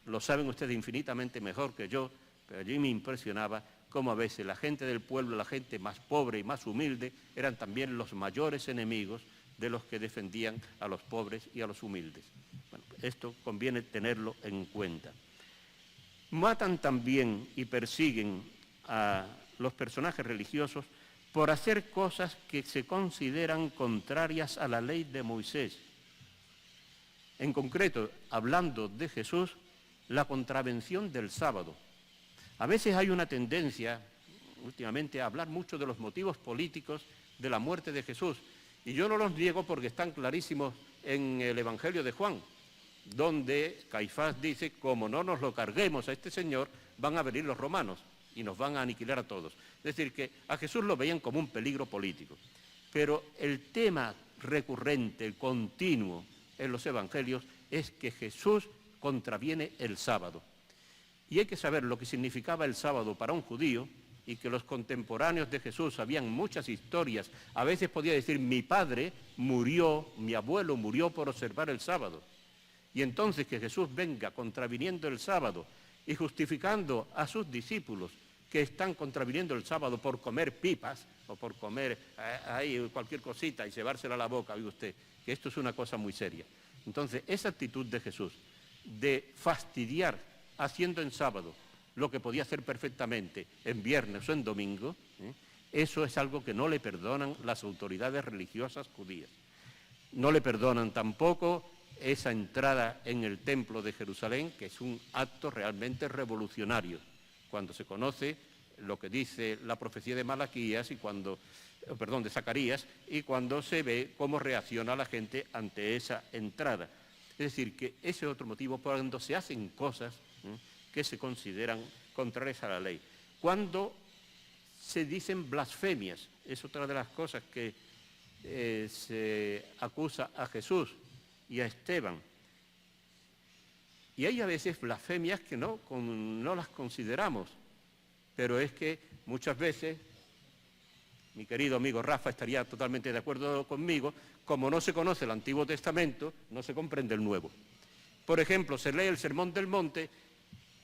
lo saben ustedes infinitamente mejor que yo, pero allí me impresionaba cómo a veces la gente del pueblo, la gente más pobre y más humilde, eran también los mayores enemigos de los que defendían a los pobres y a los humildes. Bueno, esto conviene tenerlo en cuenta. Matan también y persiguen a los personajes religiosos por hacer cosas que se consideran contrarias a la ley de Moisés. En concreto, hablando de Jesús, la contravención del sábado. A veces hay una tendencia, últimamente, a hablar mucho de los motivos políticos de la muerte de Jesús. Y yo no los niego porque están clarísimos en el Evangelio de Juan, donde Caifás dice, como no nos lo carguemos a este señor, van a venir los romanos y nos van a aniquilar a todos. Es decir, que a Jesús lo veían como un peligro político. Pero el tema recurrente, el continuo en los evangelios, es que Jesús contraviene el sábado. Y hay que saber lo que significaba el sábado para un judío, y que los contemporáneos de Jesús sabían muchas historias. A veces podía decir, mi padre murió, mi abuelo murió por observar el sábado. Y entonces que Jesús venga contraviniendo el sábado y justificando a sus discípulos que están contraviniendo el sábado por comer pipas o por comer ahí cualquier cosita y llevársela a la boca, oiga usted, que esto es una cosa muy seria. Entonces, esa actitud de Jesús de fastidiar haciendo en sábado lo que podía hacer perfectamente en viernes o en domingo, eso es algo que no le perdonan las autoridades religiosas judías. No le perdonan tampoco esa entrada en el templo de Jerusalén, que es un acto realmente revolucionario, cuando se conoce lo que dice la profecía de Malaquías de Zacarías, y cuando se ve cómo reacciona la gente ante esa entrada. Es decir, que ese es otro motivo cuando se hacen cosas que se consideran contrarias a la ley. Cuando se dicen blasfemias, es otra de las cosas que se acusa a Jesús y a Esteban. Y hay a veces blasfemias que no las consideramos, pero es que muchas veces, mi querido amigo Rafa estaría totalmente de acuerdo conmigo, como no se conoce el Antiguo Testamento, no se comprende el Nuevo. Por ejemplo, se lee el Sermón del Monte,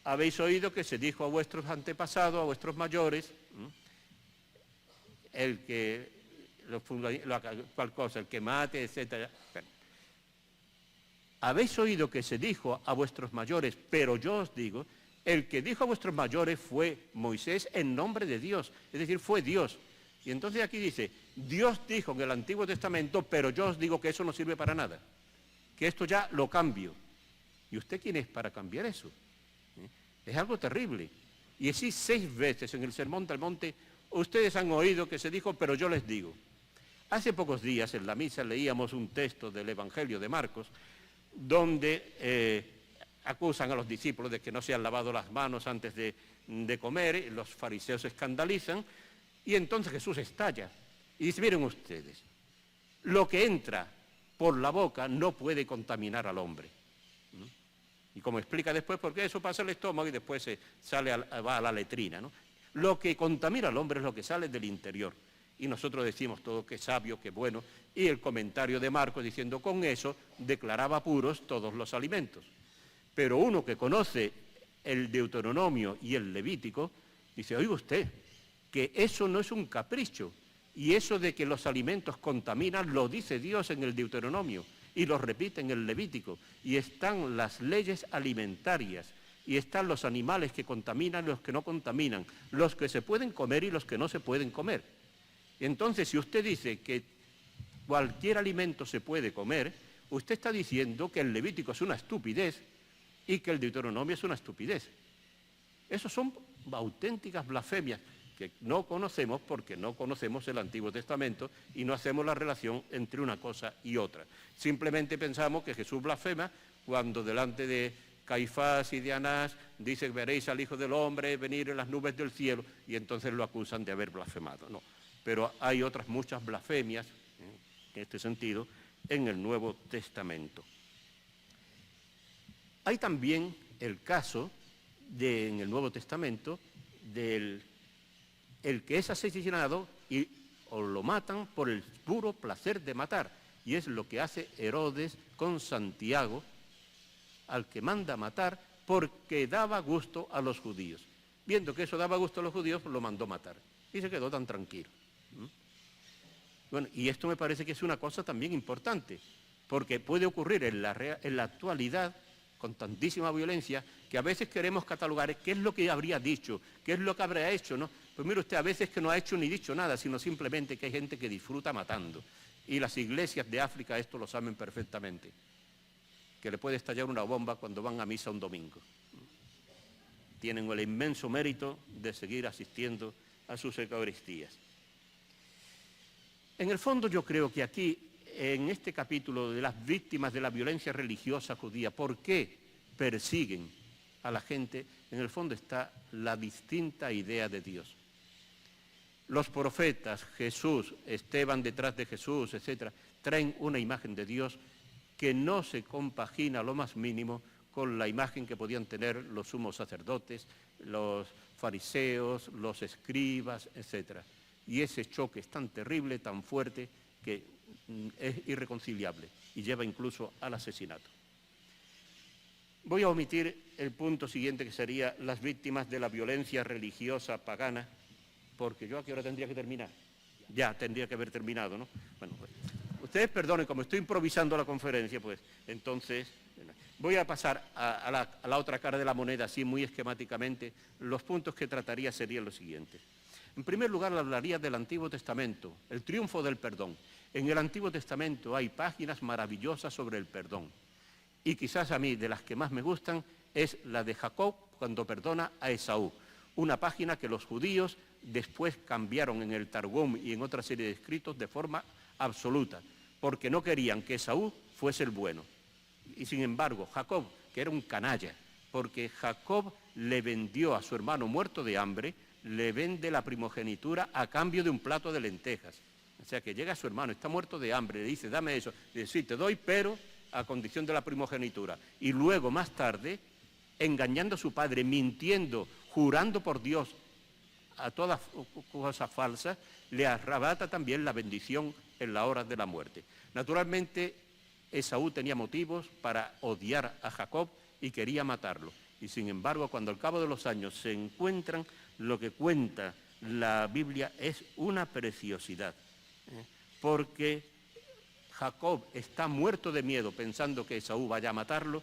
habéis oído que se dijo a vuestros antepasados, a vuestros mayores, el que mate, etc. Habéis oído que se dijo a vuestros mayores, pero yo os digo, el que dijo a vuestros mayores fue Moisés en nombre de Dios, es decir, fue Dios. Y entonces aquí dice, Dios dijo en el Antiguo Testamento, pero yo os digo que eso no sirve para nada, que esto ya lo cambio. ¿Y usted quién es para cambiar eso? Es algo terrible. Y así 6 veces en el Sermón del Monte, ustedes han oído que se dijo, pero yo les digo. Hace pocos días en la misa leíamos un texto del Evangelio de Marcos, donde acusan a los discípulos de que no se han lavado las manos antes de comer, los fariseos se escandalizan, y entonces Jesús estalla y dice, miren ustedes, lo que entra por la boca no puede contaminar al hombre. Y como explica después, porque eso pasa al estómago y después va a la letrina, ¿no? Lo que contamina al hombre es lo que sale del interior. Y nosotros decimos todo que es sabio, que es bueno, y el comentario de Marcos diciendo con eso declaraba puros todos los alimentos. Pero uno que conoce el Deuteronomio y el Levítico, dice, oiga usted, que eso no es un capricho, y eso de que los alimentos contaminan lo dice Dios en el Deuteronomio, y lo repite en el Levítico, y están las leyes alimentarias, y están los animales que contaminan y los que no contaminan, los que se pueden comer y los que no se pueden comer. Y entonces, si usted dice que cualquier alimento se puede comer, usted está diciendo que el Levítico es una estupidez y que el Deuteronomio es una estupidez. Esos son auténticas blasfemias que no conocemos porque no conocemos el Antiguo Testamento y no hacemos la relación entre una cosa y otra. Simplemente pensamos que Jesús blasfema cuando delante de Caifás y de Anás dice: veréis al Hijo del Hombre venir en las nubes del cielo, y entonces lo acusan de haber blasfemado. No, pero hay otras muchas blasfemias, en este sentido, en el Nuevo Testamento. Hay también el caso en el Nuevo Testamento del el que es asesinado o lo matan por el puro placer de matar, y es lo que hace Herodes con Santiago, al que manda matar porque daba gusto a los judíos. Viendo que eso daba gusto a los judíos, lo mandó matar y se quedó tan tranquilo. Bueno, y esto me parece que es una cosa también importante, porque puede ocurrir en la actualidad con tantísima violencia, que a veces queremos catalogar qué es lo que habría dicho, qué es lo que habrá hecho, ¿no? Pues mire usted, a veces que no ha hecho ni dicho nada, sino simplemente que hay gente que disfruta matando. Y las iglesias de África esto lo saben perfectamente, que le puede estallar una bomba cuando van a misa un domingo. Tienen el inmenso mérito de seguir asistiendo a sus eucaristías. En el fondo yo creo que aquí, en este capítulo de las víctimas de la violencia religiosa judía, ¿por qué persiguen a la gente? En el fondo está la distinta idea de Dios. Los profetas, Jesús, Esteban detrás de Jesús, etc., traen una imagen de Dios que no se compagina lo más mínimo con la imagen que podían tener los sumos sacerdotes, los fariseos, los escribas, etc. Y ese choque es tan terrible, tan fuerte, que es irreconciliable y lleva incluso al asesinato. Voy a omitir el punto siguiente, que sería las víctimas de la violencia religiosa pagana, porque yo a qué hora tendría que terminar. Ya tendría que haber terminado, ¿no? Bueno, pues, ustedes perdonen, como estoy improvisando la conferencia, pues entonces voy a pasar a la otra cara de la moneda, así muy esquemáticamente. Los puntos que trataría serían los siguientes. En primer lugar, hablaría del Antiguo Testamento, el triunfo del perdón. En el Antiguo Testamento hay páginas maravillosas sobre el perdón. Y quizás a mí, de las que más me gustan, es la de Jacob cuando perdona a Esaú. Una página que los judíos después cambiaron en el Targum y en otra serie de escritos de forma absoluta, porque no querían que Esaú fuese el bueno. Y sin embargo, Jacob, que era un canalla, porque Jacob le vendió a su hermano muerto de hambre, le vende la primogenitura a cambio de un plato de lentejas. O sea, que llega su hermano, está muerto de hambre, le dice: dame eso. Le dice: sí, te doy, pero a condición de la primogenitura. Y luego, más tarde, engañando a su padre, mintiendo, jurando por Dios a todas cosas falsas, le arrebata también la bendición en la hora de la muerte. Naturalmente, Esaú tenía motivos para odiar a Jacob y quería matarlo. Y sin embargo, cuando al cabo de los años se encuentran, lo que cuenta la Biblia es una preciosidad, porque Jacob está muerto de miedo pensando que Esaú vaya a matarlo,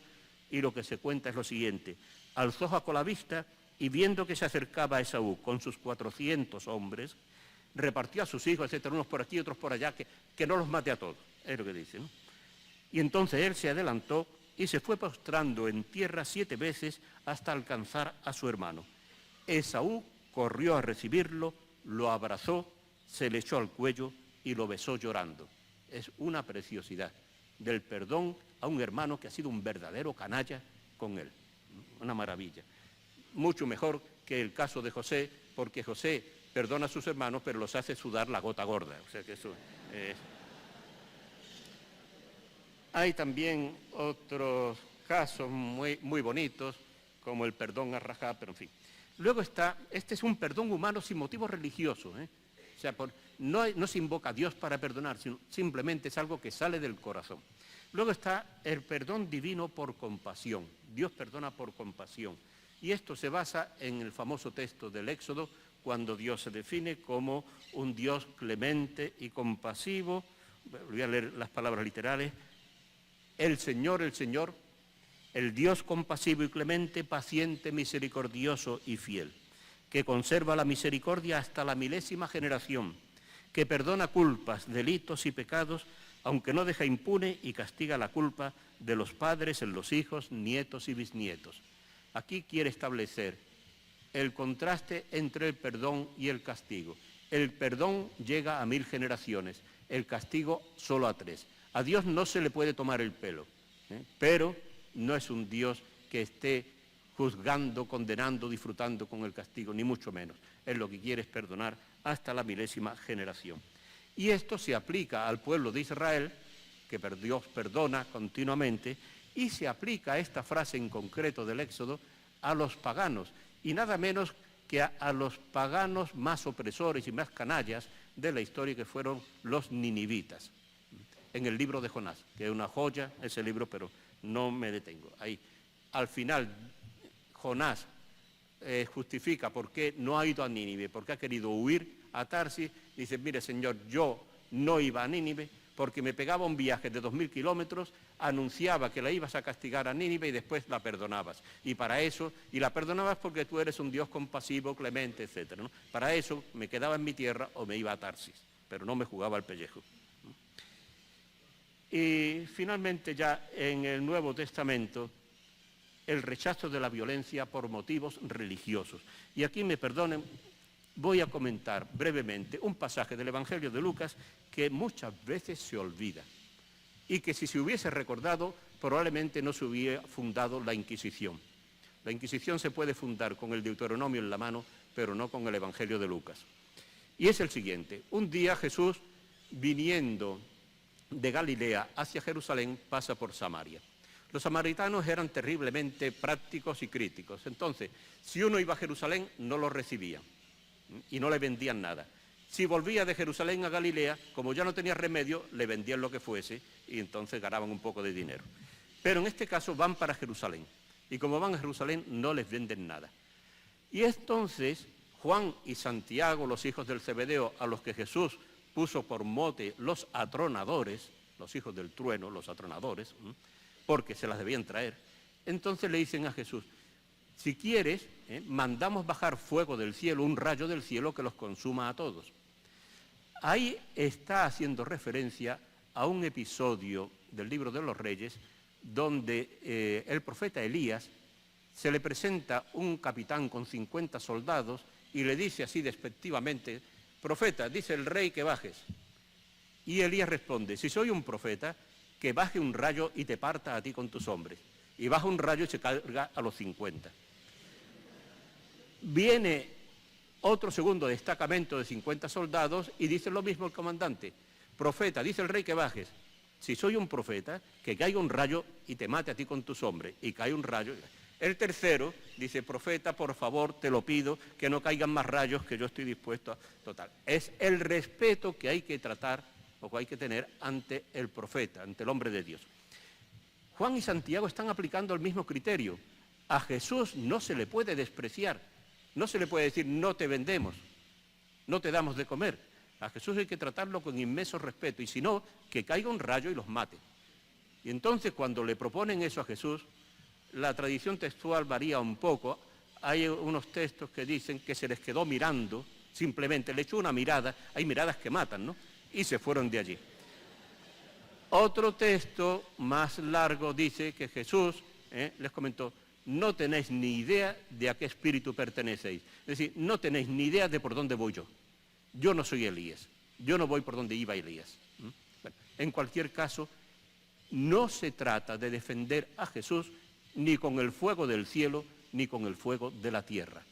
y lo que se cuenta es lo siguiente: alzó Jacob la vista y viendo que se acercaba a Esaú con sus 400 hombres, repartió a sus hijos, etcétera, unos por aquí, otros por allá, que no los mate a todos, es lo que dice, ¿no? Y entonces él se adelantó y se fue postrando en tierra 7 veces hasta alcanzar a su hermano. Esaú corrió a recibirlo, lo abrazó, se le echó al cuello y lo besó llorando. Es una preciosidad del perdón a un hermano que ha sido un verdadero canalla con él. Una maravilla. Mucho mejor que el caso de José, porque José perdona a sus hermanos, pero los hace sudar la gota gorda. O sea que eso es... Hay también otros casos muy bonitos, como el perdón a Rahab, pero en fin. Luego está, este es un perdón humano sin motivo religioso, O sea, no se invoca a Dios para perdonar, sino simplemente es algo que sale del corazón. Luego está el perdón divino por compasión. Dios perdona por compasión. Y esto se basa en el famoso texto del Éxodo, cuando Dios se define como un Dios clemente y compasivo. Voy a leer las palabras literales. El Señor, el Dios compasivo y clemente, paciente, misericordioso y fiel, que conserva la misericordia hasta la 1000ª generación que perdona culpas, delitos y pecados, aunque no deja impune y castiga la culpa de los padres en los hijos, nietos y bisnietos. Aquí quiere establecer el contraste entre el perdón y el castigo. El perdón llega a 1000 generaciones, el castigo solo a 3. A Dios no se le puede tomar el pelo, pero no es un Dios que esté juzgando, condenando, disfrutando con el castigo, ni mucho menos. Él lo que quiere es perdonar hasta la 1000ª generación. Y esto se aplica al pueblo de Israel, que Dios perdona continuamente, y se aplica esta frase en concreto del Éxodo a los paganos, y nada menos que a los paganos más opresores y más canallas de la historia, que fueron los ninivitas. En el libro de Jonás, que es una joya ese libro, pero no me detengo ahí. Al final, Jonás justifica por qué no ha ido a Nínive, porque ha querido huir a Tarsis. Dice, mire señor, yo no iba a Nínive porque me pegaba un viaje de 2000 kilómetros, anunciaba que la ibas a castigar a Nínive y después la perdonabas. Y para eso, y la perdonabas porque tú eres un Dios compasivo, clemente, etc., ¿no? Para eso me quedaba en mi tierra o me iba a Tarsis, pero no me jugaba el pellejo. Y finalmente ya en el Nuevo Testamento, el rechazo de la violencia por motivos religiosos. Y aquí me perdonen, voy a comentar brevemente un pasaje del Evangelio de Lucas que muchas veces se olvida y que si se hubiese recordado probablemente no se hubiera fundado la Inquisición. La Inquisición se puede fundar con el Deuteronomio en la mano, pero no con el Evangelio de Lucas. Y es el siguiente: un día Jesús, viniendo de Galilea hacia Jerusalén, pasa por Samaria. Los samaritanos eran terriblemente prácticos y críticos. Entonces, si uno iba a Jerusalén, no lo recibían y no le vendían nada. Si volvía de Jerusalén a Galilea, como ya no tenía remedio, le vendían lo que fuese y entonces ganaban un poco de dinero. Pero en este caso van para Jerusalén y como van a Jerusalén no les venden nada. Y entonces Juan y Santiago, los hijos del Zebedeo, a los que Jesús puso por mote los atronadores, los hijos del trueno, los atronadores, porque se las debían traer, entonces le dicen a Jesús, si quieres, mandamos bajar fuego del cielo, un rayo del cielo que los consuma a todos. Ahí está haciendo referencia a un episodio del libro de los Reyes, donde el profeta Elías se le presenta un capitán con 50 soldados y le dice así despectivamente, profeta, dice el rey que bajes. Y Elías responde, si soy un profeta, que baje un rayo y te parta a ti con tus hombres. Y baja un rayo y se carga a los 50. Viene otro segundo destacamento de 50 soldados y dice lo mismo el comandante. Profeta, dice el rey que bajes. Si soy un profeta, que caiga un rayo y te mate a ti con tus hombres. Y cae un rayo. El tercero dice, profeta, por favor, te lo pido, que no caigan más rayos, que yo estoy dispuesto a... Total. Es el respeto que hay que tratar o que hay que tener ante el profeta, ante el hombre de Dios. Juan y Santiago están aplicando el mismo criterio. A Jesús no se le puede despreciar, no se le puede decir no te vendemos, no te damos de comer. A Jesús hay que tratarlo con inmenso respeto y si no, que caiga un rayo y los mate. Y entonces cuando le proponen eso a Jesús, la tradición textual varía un poco. Hay unos textos que dicen que se les quedó mirando, simplemente le echó una mirada, hay miradas que matan, ¿no? Y se fueron de allí. Otro texto más largo dice que Jesús les comentó, no tenéis ni idea de a qué espíritu pertenecéis. Es decir, no tenéis ni idea de por dónde voy yo. Yo no soy Elías, yo no voy por donde iba Elías. Bueno, en cualquier caso, no se trata de defender a Jesús ni con el fuego del cielo ni con el fuego de la tierra.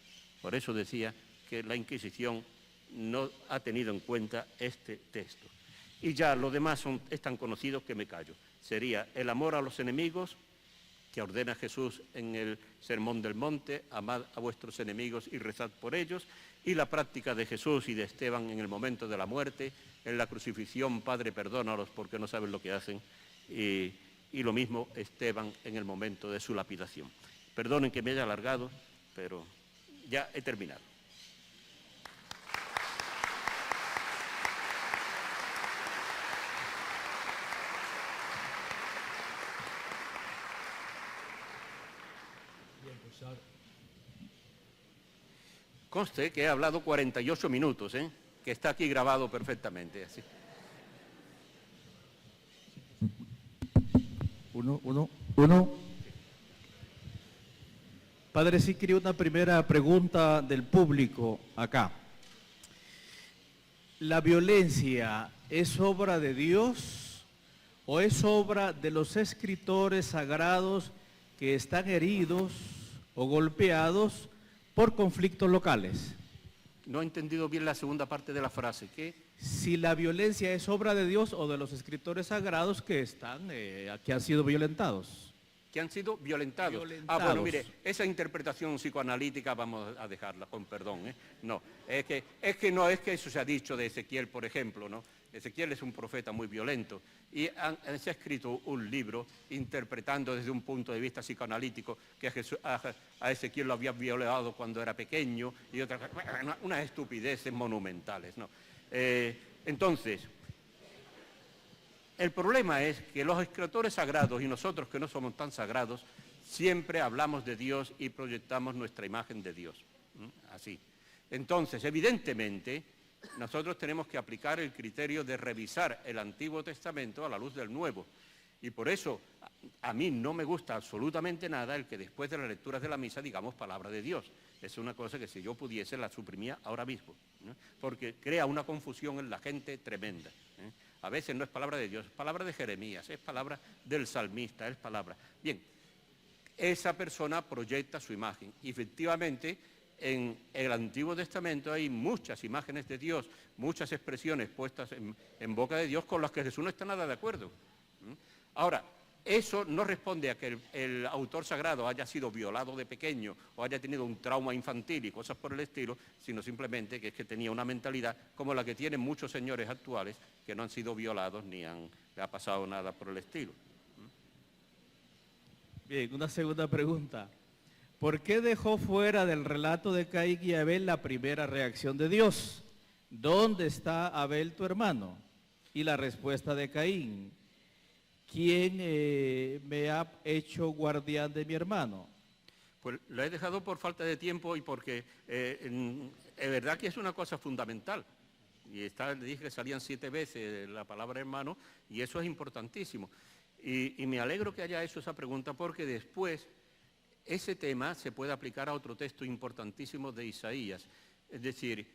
Por eso decía que la Inquisición no ha tenido en cuenta este texto. Y ya lo demás es tan conocido que me callo. Sería el amor a los enemigos, que ordena Jesús en el Sermón del Monte, amad a vuestros enemigos y rezad por ellos, y la práctica de Jesús y de Esteban en el momento de la muerte, en la crucifixión, Padre, perdónalos porque no saben lo que hacen, y lo mismo Esteban en el momento de su lapidación. Perdonen que me haya alargado, pero ya he terminado. Conste que he hablado 48 minutos, que está aquí grabado perfectamente. Así. Uno. Padre Sicri, una primera pregunta del público acá. ¿La violencia es obra de Dios o es obra de los escritores sagrados que están heridos o golpeados por conflictos locales? No he entendido bien la segunda parte de la frase. ¿Qué? Si la violencia es obra de Dios o de los escritores sagrados que han sido violentados. Que han sido violentados. Ah, bueno, mire, esa interpretación psicoanalítica vamos a dejarla, con perdón, ¿eh? No, es que eso se ha dicho de Ezequiel, por ejemplo, ¿no? Ezequiel es un profeta muy violento y se ha escrito un libro interpretando desde un punto de vista psicoanalítico que a Ezequiel lo había violado cuando era pequeño y unas estupideces monumentales, ¿no? Entonces, el problema es que los escritores sagrados y nosotros que no somos tan sagrados, siempre hablamos de Dios y proyectamos nuestra imagen de Dios. Así. Entonces, evidentemente, nosotros tenemos que aplicar el criterio de revisar el Antiguo Testamento a la luz del Nuevo. Y por eso a mí no me gusta absolutamente nada el que después de las lecturas de la misa digamos palabra de Dios. Es una cosa que si yo pudiese la suprimía ahora mismo, ¿no? Porque crea una confusión en la gente tremenda, ¿eh? A veces no es palabra de Dios, es palabra de Jeremías, es palabra del salmista, es palabra. Bien, esa persona proyecta su imagen. Y efectivamente, en el Antiguo Testamento hay muchas imágenes de Dios, muchas expresiones puestas en boca de Dios con las que Jesús no está nada de acuerdo. Ahora, eso no responde a que el autor sagrado haya sido violado de pequeño o haya tenido un trauma infantil y cosas por el estilo, sino simplemente que es que tenía una mentalidad como la que tienen muchos señores actuales que no han sido violados ni le ha pasado nada por el estilo. Bien, una segunda pregunta. ¿Por qué dejó fuera del relato de Caín y Abel la primera reacción de Dios? ¿Dónde está Abel tu hermano? Y la respuesta de Caín: ¿quién me ha hecho guardián de mi hermano? Pues lo he dejado por falta de tiempo y porque es verdad que es una cosa fundamental. Y dije que salían 7 veces la palabra hermano y eso es importantísimo. Y me alegro que haya hecho esa pregunta porque después ese tema se puede aplicar a otro texto importantísimo de Isaías. Es decir,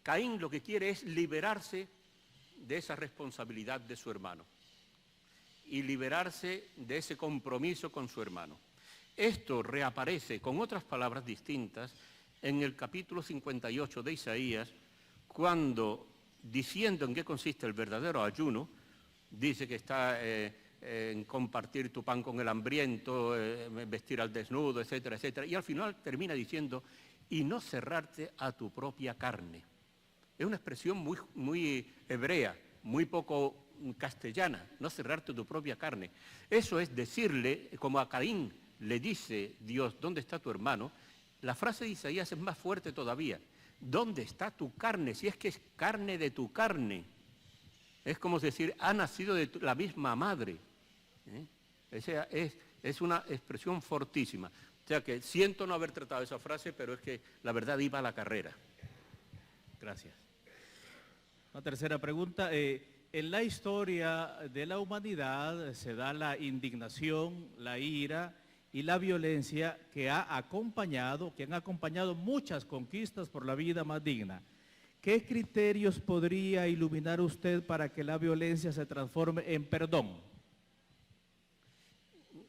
Caín lo que quiere es liberarse de esa responsabilidad de su hermano y liberarse de ese compromiso con su hermano. Esto reaparece con otras palabras distintas en el capítulo 58 de Isaías, cuando, diciendo en qué consiste el verdadero ayuno, dice que está en compartir tu pan con el hambriento, vestir al desnudo, etcétera, etcétera, y al final termina diciendo, y no cerrarte a tu propia carne. Es una expresión muy hebrea, muy poco castellana, no cerrarte tu propia carne. Eso es decirle, como a Caín le dice Dios, ¿dónde está tu hermano? La frase de Isaías es más fuerte todavía. ¿Dónde está tu carne? Si es que es carne de tu carne. Es como decir, ha nacido de la misma madre. O sea, es una expresión fortísima. O sea que siento no haber tratado esa frase, pero es que la verdad iba a la carrera. Gracias. Una tercera pregunta. En la historia de la humanidad se da la indignación, la ira y la violencia que han acompañado muchas conquistas por la vida más digna. ¿Qué criterios podría iluminar usted para que la violencia se transforme en perdón?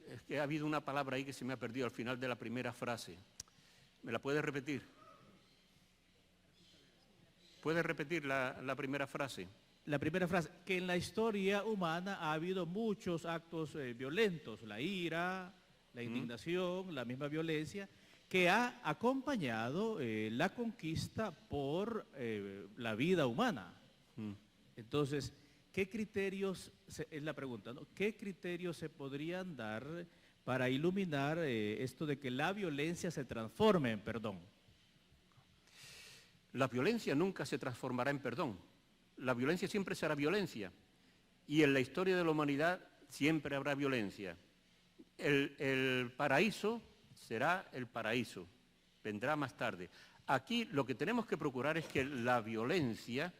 Es que ha habido una palabra ahí que se me ha perdido al final de la primera frase. ¿Me la puede repetir? ¿Puede repetir la primera frase? La primera frase, que en la historia humana ha habido muchos actos violentos, la ira, la indignación, la misma violencia, que ha acompañado la conquista por la vida humana. Entonces, ¿qué criterios, es la pregunta, ¿no? ¿Qué criterios se podrían dar para iluminar esto de que la violencia se transforme en perdón? La violencia nunca se transformará en perdón. La violencia siempre será violencia. Y en la historia de la humanidad siempre habrá violencia. El paraíso será el paraíso. Vendrá más tarde. Aquí lo que tenemos que procurar es que la violencia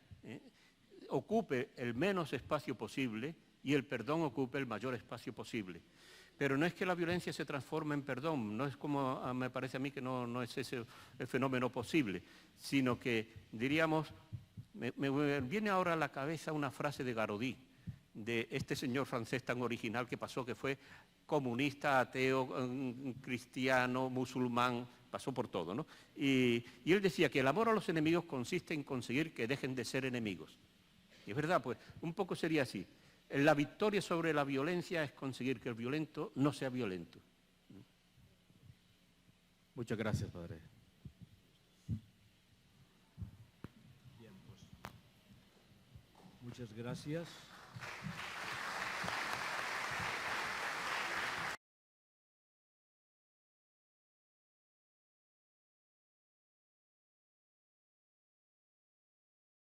ocupe el menos espacio posible y el perdón ocupe el mayor espacio posible. Pero no es que la violencia se transforme en perdón, no es como me parece a mí que no es ese el fenómeno posible, sino que, diríamos, me viene ahora a la cabeza una frase de Garodí, de este señor francés tan original que pasó, que fue comunista, ateo, cristiano, musulmán, pasó por todo, ¿no? Y él decía que el amor a los enemigos consiste en conseguir que dejen de ser enemigos. Y es verdad, pues un poco sería así. La victoria sobre la violencia es conseguir que el violento no sea violento. Muchas gracias, padre. Bien, pues, muchas gracias.